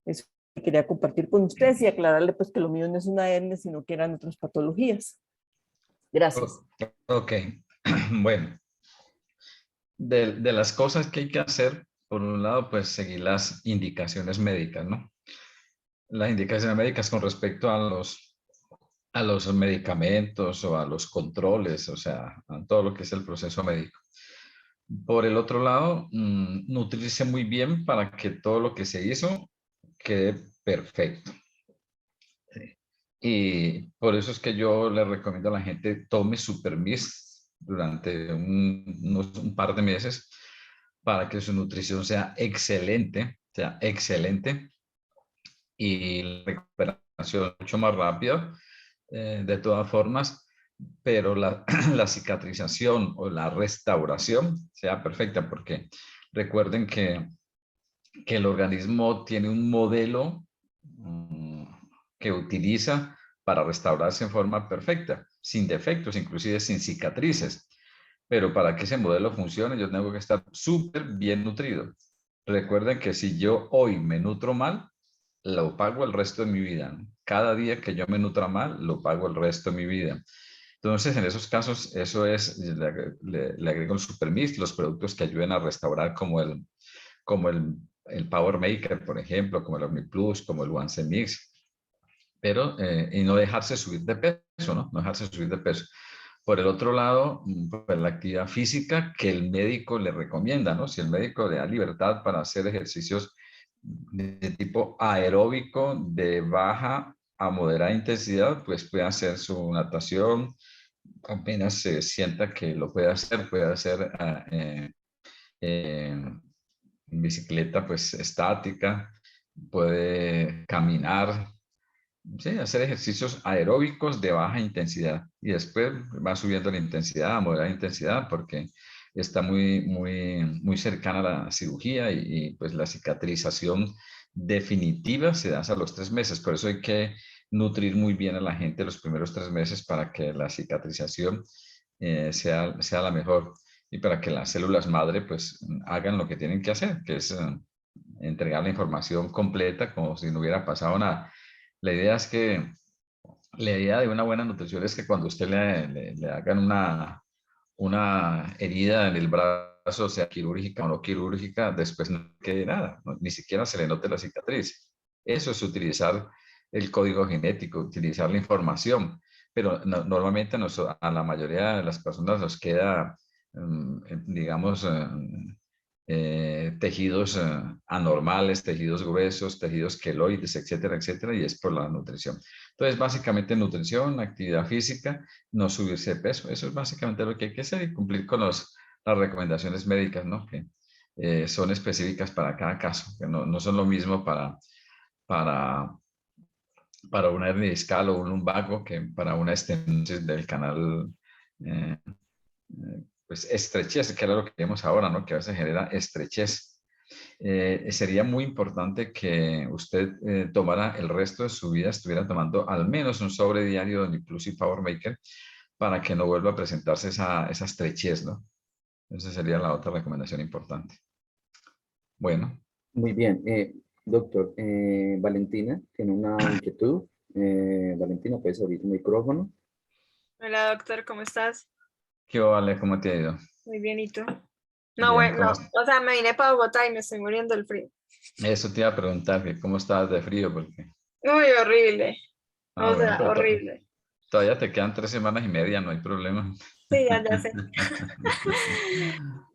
Eso quería compartir con ustedes y aclararle pues que lo mío no es una hernia, sino que eran otras patologías. Gracias. Ok, bueno, de las cosas que hay que hacer, por un lado, pues seguir las indicaciones médicas, ¿no? Las indicaciones médicas con respecto a los medicamentos o a los controles, o sea, a todo lo que es el proceso médico. Por el otro lado, nutrirse muy bien para que todo lo que se hizo quede perfecto. Y por eso es que yo le recomiendo a la gente tome Supermist durante un par de meses para que su nutrición sea excelente y la recuperación mucho más rápida, de todas formas, pero la cicatrización o la restauración sea perfecta, porque recuerden que el organismo tiene un modelo que utiliza para restaurarse en forma perfecta, sin defectos, inclusive sin cicatrices. Pero para que ese modelo funcione, yo tengo que estar súper bien nutrido. Recuerden que si yo hoy me nutro mal, lo pago el resto de mi vida. Cada día que yo me nutra mal, lo pago el resto de mi vida. Entonces, en esos casos, eso es, le agrego el Supermist, los productos que ayuden a restaurar como el Power Maker, por ejemplo, como el OmniPlus, como el Once Mix, pero y no dejarse subir de peso, ¿no? No dejarse subir de peso. Por el otro lado, pues la actividad física que el médico le recomienda, ¿no? Si el médico le da libertad para hacer ejercicios de tipo aeróbico, de baja a moderada intensidad, pues puede hacer su natación, apenas se sienta que lo puede hacer en bicicleta pues estática, puede caminar, ¿sí? Hacer ejercicios aeróbicos de baja intensidad y después va subiendo la intensidad a moderada intensidad porque está muy cercana a la cirugía y pues la cicatrización definitiva se da hasta los 3 meses. Por eso hay que nutrir muy bien a la gente los primeros 3 meses para que la cicatrización sea la mejor y para que las células madre pues hagan lo que tienen que hacer, que es entregar la información completa como si no hubiera pasado nada. La idea es que, la idea de una buena nutrición es que cuando usted le hagan una herida en el brazo, sea quirúrgica o no quirúrgica, después no quede nada, ni siquiera se le note la cicatriz. Eso es utilizar el código genético, utilizar la información, pero normalmente a la mayoría de las personas nos queda, digamos, tejidos anormales, tejidos gruesos, tejidos queloides, etcétera, etcétera, y es por la nutrición. Entonces, básicamente nutrición, actividad física, no subirse de peso. Eso es básicamente lo que hay que hacer y cumplir con las recomendaciones médicas, ¿no? Que son específicas para cada caso, que no son lo mismo para una hernia discal o un lumbago que para una estenosis del canal, pues estrechez, que era lo que vemos ahora, ¿no? Que a veces genera estrechez. Sería muy importante que usted tomara el resto de su vida, estuviera tomando al menos un sobre diario de Omniplus y Power Maker para que no vuelva a presentarse esa estrechez, ¿no? Esa sería la otra recomendación importante. Bueno. Muy bien. Doctor, Valentina tiene una inquietud. Valentina, puedes abrir tu micrófono. Hola, doctor, ¿cómo estás? ¿Qué vale? ¿Cómo te ha ido? Muy bien, ¿y tú? Bien, No, bueno, ¿cómo o sea, me vine para Bogotá y me estoy muriendo del frío. Eso te iba a preguntar, que ¿cómo estabas de frío? Porque, Muy horrible, o bueno, sea, pero horrible. todavía te quedan 3 semanas y media, no hay problema. Sí, ya sé.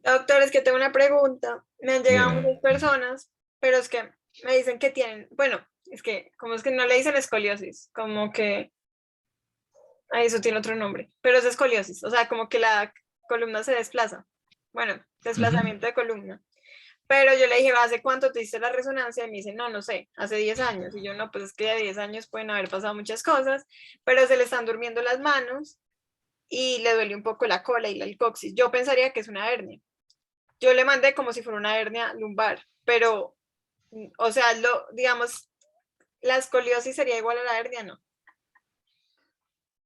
Doctor, es que tengo una pregunta. Me han llegado Dime. muchas personas, pero es que me dicen que tienen, bueno, es que como es que no le dicen escoliosis, como que, ay, eso tiene otro nombre, pero es escoliosis, o sea, como que la columna se desplaza. Bueno, desplazamiento de columna. Pero yo le dije, ¿hace cuánto te hiciste la resonancia? Y me dice, no sé, hace 10 años. Y yo, no, pues es que a 10 años pueden haber pasado muchas cosas, pero se le están durmiendo las manos y le duele un poco la cola y el coxis. Yo pensaría que es una hernia. Yo le mandé como si fuera una hernia lumbar, pero, o sea, digamos, la escoliosis sería igual a la hernia, ¿no?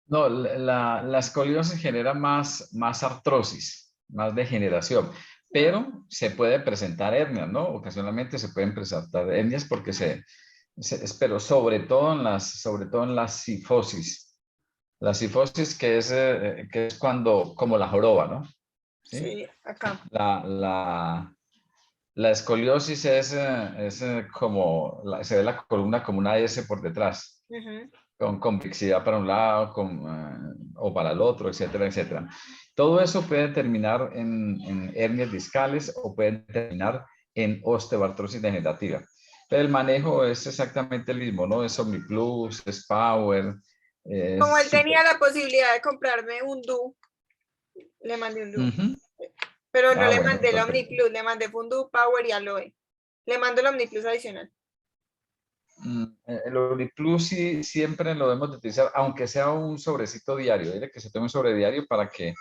No, la escoliosis genera más artrosis, más degeneración, pero se puede presentar hernias, ¿no? Ocasionalmente se pueden presentar hernias porque pero sobre todo en las cifosis. La cifosis que es cuando, como la joroba, ¿no? Sí, acá. La escoliosis es como, se ve la columna como una S por detrás. Con convexidad para un lado o para el otro, etcétera, etcétera. Todo eso puede terminar en hernias discales o puede terminar en osteoartrosis degenerativa. Pero el manejo es exactamente el mismo, ¿no? Es Omniplus, es Power. Como él tenía la posibilidad de comprarme un DU, le mandé un DU. Pero no le mandé el Omniplus, le mandé Fundu, Power y Aloe. Le mando el Omniplus adicional. El Omniplus sí, siempre lo debemos de utilizar, aunque sea un sobrecito diario. Dile que se tome un sobre diario para que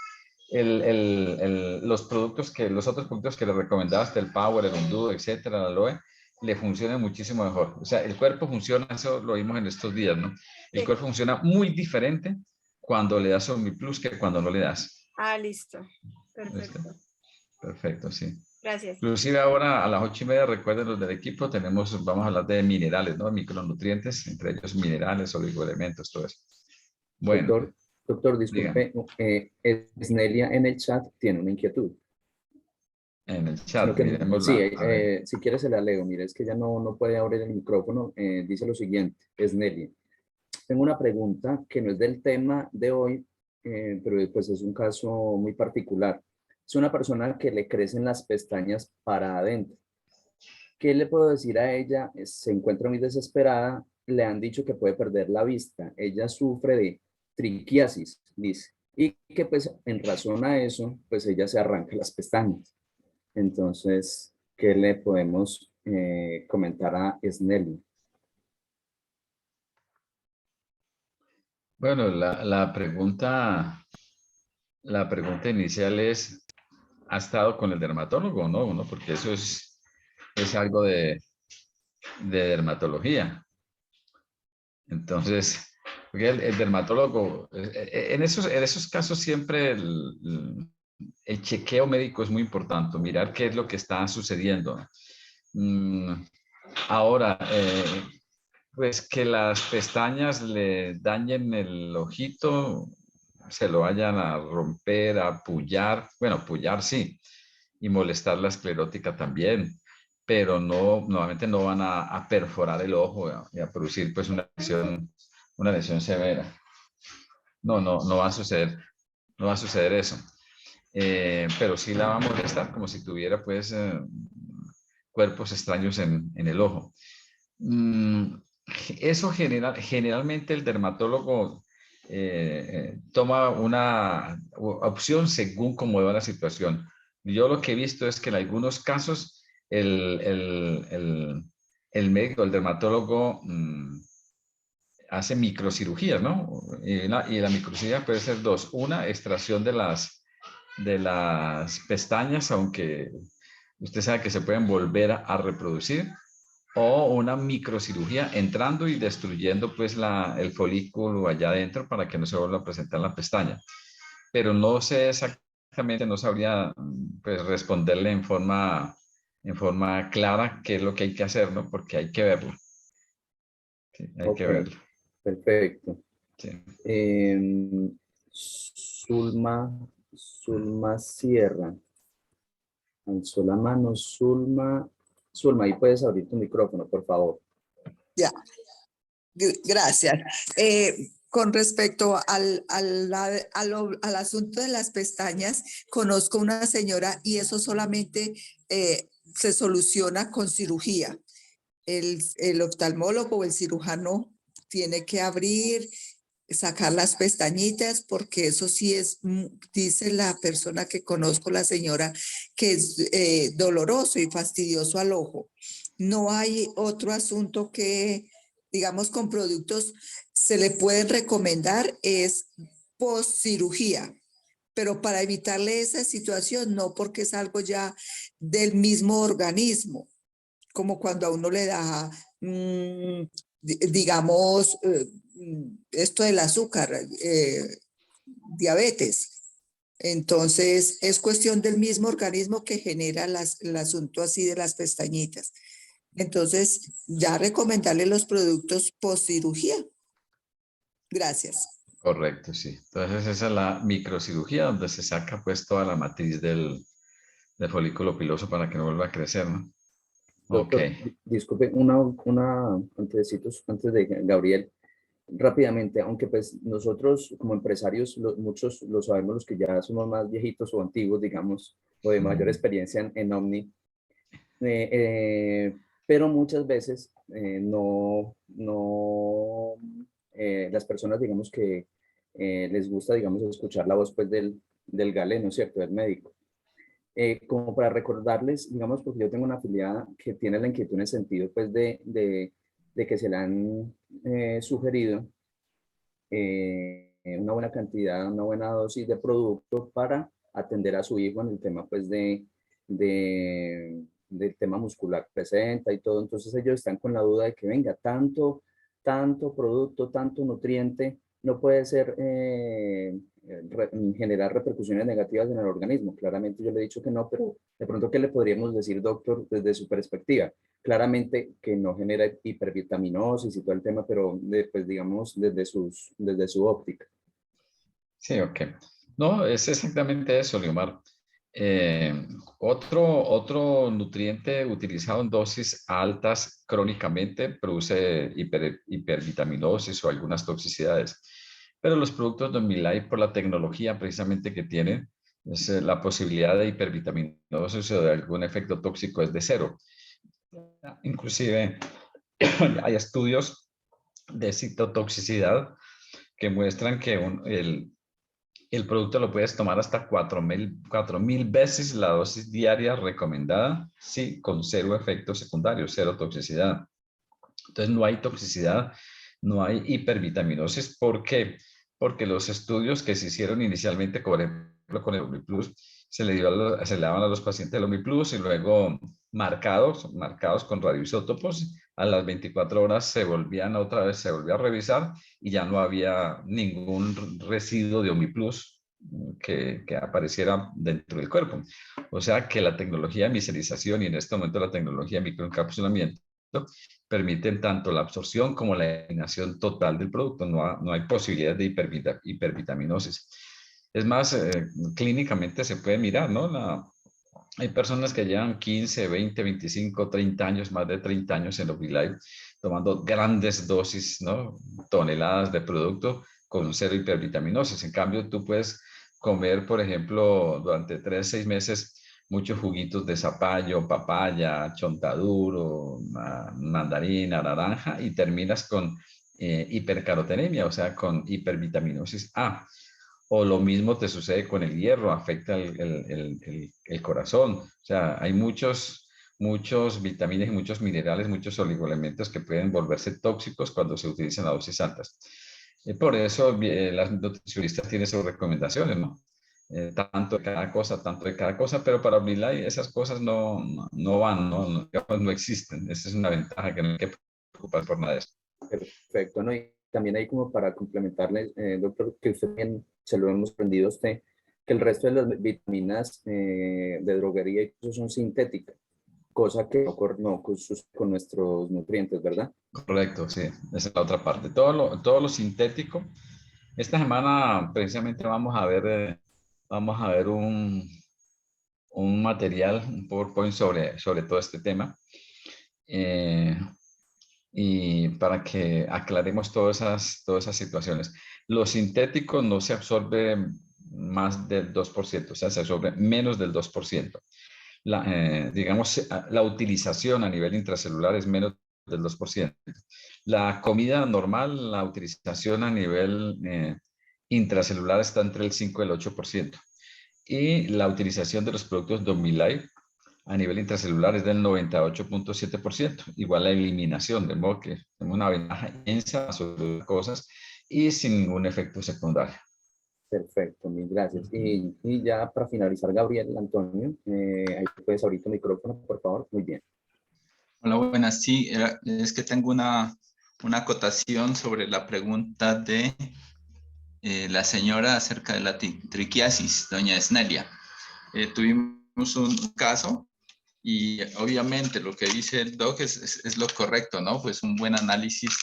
los otros productos que le recomendaste, el Power, el Undo, etcétera, el Aloe, le funcionen muchísimo mejor. O sea, el cuerpo funciona, eso lo vimos en estos días, ¿no? El cuerpo funciona muy diferente cuando le das Omniplus que cuando no le das. Ah, listo. Perfecto. ¿Listo? Perfecto, sí. Gracias. Inclusive ahora a las 8:30, recuerden los del equipo, vamos a hablar de minerales, ¿no? Micronutrientes, entre ellos minerales, oligoelementos, todo eso. Bueno. Doctor, disculpe, Esnelia en el chat tiene una inquietud. En el chat, sí, si quieres se la leo. Mire, es que ella no puede abrir el micrófono. Dice lo siguiente, Esnelia. Tengo una pregunta que no es del tema de hoy, pero pues es un caso muy particular. Es una persona que le crecen las pestañas para adentro. ¿Qué le puedo decir a ella? Se encuentra muy desesperada. Le han dicho que puede perder la vista. Ella sufre de triquiasis, dice. Y que pues en razón a eso, pues ella se arranca las pestañas. Entonces, ¿qué le podemos comentar a Esnelia? Bueno, la pregunta inicial es, ¿ha estado con el dermatólogo o no? ¿No? Porque eso es algo de dermatología. Entonces, porque el dermatólogo, en esos casos siempre el chequeo médico es muy importante, mirar qué es lo que está sucediendo. Ahora, pues que las pestañas le dañen el ojito, se lo vayan a romper, a pullar, bueno, pullar sí, y molestar la esclerótica también, pero normalmente no van a perforar el ojo y a producir pues una lesión severa. No va a suceder, no va a suceder eso. Pero sí la va a molestar como si tuviera pues cuerpos extraños en el ojo. Eso generalmente el dermatólogo toma una opción según cómo va la situación. Yo lo que he visto es que en algunos casos el médico, el dermatólogo hace microcirugías, ¿no? Y la microcirugía puede ser dos. Una, extracción de las pestañas, aunque usted sabe que se pueden volver a reproducir, o una microcirugía entrando y destruyendo pues el folículo allá adentro para que no se vuelva a presentar la pestaña. Pero no sé exactamente, no sabría pues responderle en forma clara qué es lo que hay que hacer, ¿no? Porque hay que verlo. Sí, hay que verlo. Perfecto. Sí. Zulma Sierra. Alzó la mano, Zulma, ahí puedes abrir tu micrófono, por favor. Ya, gracias. Con respecto al asunto de las pestañas, conozco una señora y eso solamente se soluciona con cirugía. El oftalmólogo o el cirujano tiene que abrir, sacar las pestañitas, porque eso sí es, dice la persona que conozco, la señora, que es doloroso y fastidioso al ojo. No hay otro asunto que, digamos, con productos se le pueden recomendar, es post cirugía, pero para evitarle esa situación, no, porque es algo ya del mismo organismo, como cuando a uno le da, digamos, esto del azúcar, diabetes. Entonces, es cuestión del mismo organismo que genera el asunto así de las pestañitas. Entonces, ya recomendarle los productos post cirugía. Gracias. Correcto, sí. Entonces esa es la microcirugía donde se saca pues toda la matriz del folículo piloso para que no vuelva a crecer, ¿no? Doctor, Ok. disculpe, antes de Gabriel, rápidamente, aunque pues nosotros como empresarios, muchos lo sabemos, los que ya somos más viejitos o antiguos, digamos, o de mayor experiencia en Omni, pero muchas veces las personas, digamos que les gusta, digamos, escuchar la voz pues del galeno, ¿cierto? Del médico. Como para recordarles, digamos, porque yo tengo una afiliada que tiene la inquietud en el sentido pues de que se le han sugerido una buena cantidad, una buena dosis de producto para atender a su hijo en el tema pues del tema muscular presenta y todo. Entonces ellos están con la duda de que venga tanto producto, tanto nutriente, no puede ser generar repercusiones negativas en el organismo. Claramente yo le he dicho que no, pero de pronto, ¿qué le podríamos decir, doctor, desde su perspectiva? Claramente que no genera hipervitaminosis y todo el tema, pero pues digamos desde su óptica. Sí, ok. No, es exactamente eso, Leomar. Otro nutriente utilizado en dosis altas crónicamente produce hipervitaminosis o algunas toxicidades. Pero los productos de OmniLife, por la tecnología precisamente que tienen, la posibilidad de hipervitaminosis o de algún efecto tóxico es de cero. Inclusive hay estudios de citotoxicidad que muestran que el producto lo puedes tomar hasta 4.000 veces la dosis diaria recomendada, sí, con cero efectos secundarios, cero toxicidad. Entonces no hay toxicidad, no hay hipervitaminosis. ¿Por qué? Porque los estudios que se hicieron inicialmente, por ejemplo, con el OmniPlus, se le daban a los pacientes el OmniPlus y luego marcados con radioisótopos, a las 24 horas se volvía a revisar y ya no había ningún residuo de OmniPlus que apareciera dentro del cuerpo. O sea que la tecnología de micelización y en este momento la tecnología de microencapsulamiento permiten tanto la absorción como la eliminación total del producto. No hay posibilidad de hipervitaminosis. Es más, clínicamente se puede mirar, ¿no? Hay personas que llevan 15, 20, 25, 30 años, más de 30 años en OmniLife, tomando grandes dosis, ¿no? Toneladas de producto con cero hipervitaminosis. En cambio, tú puedes comer, por ejemplo, durante 3, 6 meses muchos juguitos de zapallo, papaya, chontaduro, mandarina, naranja, y terminas con hipercarotenemia, o sea, con hipervitaminosis A. O lo mismo te sucede con el hierro, afecta el corazón. O sea, hay muchos vitaminas y muchos minerales, muchos oligoelementos que pueden volverse tóxicos cuando se utilizan a dosis altas. Por eso las nutricionistas tienen sus recomendaciones, ¿no? Tanto de cada cosa, pero para Omnilife esas cosas no van, no existen. Esa es una ventaja que no hay que preocupar por nada de eso. Perfecto, ¿no? Y también hay como para complementarle, doctor, que usted también se lo hemos aprendido a usted, que el resto de las vitaminas de droguería incluso son sintéticas, cosa que no con nuestros nutrientes, ¿verdad? Correcto, sí, esa es la otra parte. Todo lo sintético. Esta semana precisamente vamos a ver un material, un PowerPoint sobre todo este tema. Y para que aclaremos todas esas situaciones. Lo sintético no se absorbe más del 2%, o sea, se absorbe menos del 2%. Digamos, la utilización a nivel intracelular es menos del 2%. La comida normal, la utilización a nivel intracelular está entre el 5 y el 8%. Y la utilización de los productos de Omnilife a nivel intracelular es del 98.7%. Igual la eliminación, de modo que tenemos una ventaja inmensa sobre las cosas y sin ningún efecto secundario. Perfecto, mil gracias. Y ya para finalizar, Gabriel, Antonio, ahí puedes abrir tu micrófono, por favor. Muy bien. Hola, buenas. Sí, es que tengo una acotación sobre la pregunta de la señora acerca de la triquiasis, doña Esnelia. Tuvimos un caso y obviamente lo que dice el doc es lo correcto, ¿no? Pues un buen análisis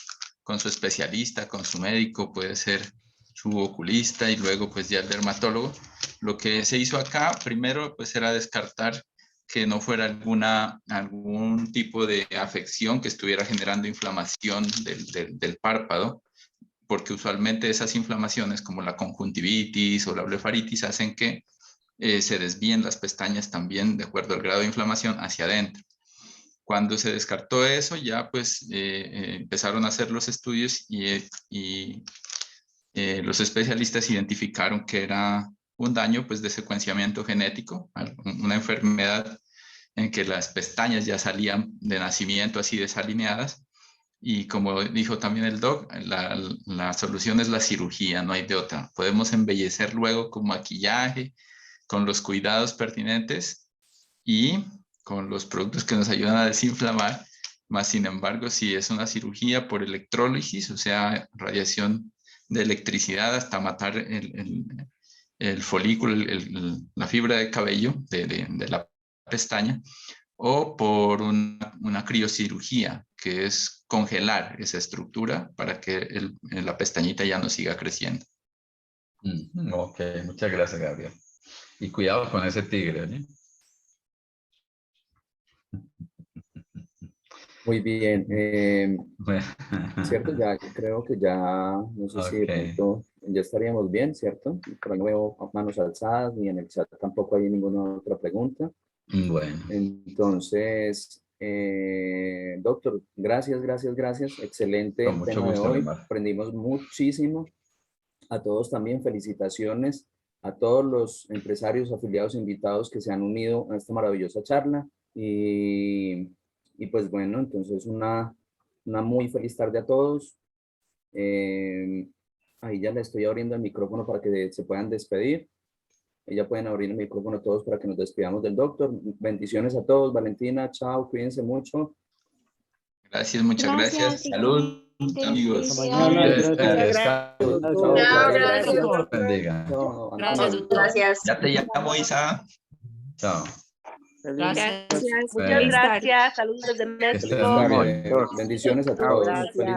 con su especialista, con su médico, puede ser su oculista y luego pues ya el dermatólogo. Lo que se hizo acá primero pues era descartar que no fuera algún tipo de afección que estuviera generando inflamación del párpado, porque usualmente esas inflamaciones como la conjuntivitis o la blefaritis hacen que se desvíen las pestañas también de acuerdo al grado de inflamación hacia adentro. Cuando se descartó eso, ya pues empezaron a hacer los estudios y los especialistas identificaron que era un daño pues de secuenciamiento genético, una enfermedad en que las pestañas ya salían de nacimiento así desalineadas. Y como dijo también el doc, la solución es la cirugía, no hay de otra. Podemos embellecer luego con maquillaje, con los cuidados pertinentes y con los productos que nos ayudan a desinflamar, más sin embargo, si es una cirugía por electrólisis, o sea, radiación de electricidad hasta matar el folículo, la fibra de cabello de la pestaña, o por una criocirugía, que es congelar esa estructura para que la pestañita ya no siga creciendo. Ok, muchas gracias, Gabriel. Y cuidado con ese tigre, ¿eh? Muy bien. Cierto, ya creo que ya, no sé si de pronto ya estaríamos bien, ¿cierto? Por ahí no veo manos alzadas, ni en el chat tampoco hay ninguna otra pregunta. Bueno. Entonces, doctor, gracias. Excelente Con mucho tema gusto, de hoy. Lemar. Aprendimos muchísimo. A todos también felicitaciones. A todos los empresarios afiliados invitados que se han unido a esta maravillosa charla. Y pues bueno, entonces una muy feliz tarde a todos. Ahí ya le estoy abriendo el micrófono para que se puedan despedir. Ya pueden abrir el micrófono todos para que nos despidamos del doctor. Bendiciones a todos. Valentina, chao, cuídense mucho. Gracias, muchas gracias. Salud, amigos. Gracias. Ya te llamo, Isa. Chao. Gracias. Muchas gracias. Saludos desde México. Bendiciones a todos. Feliz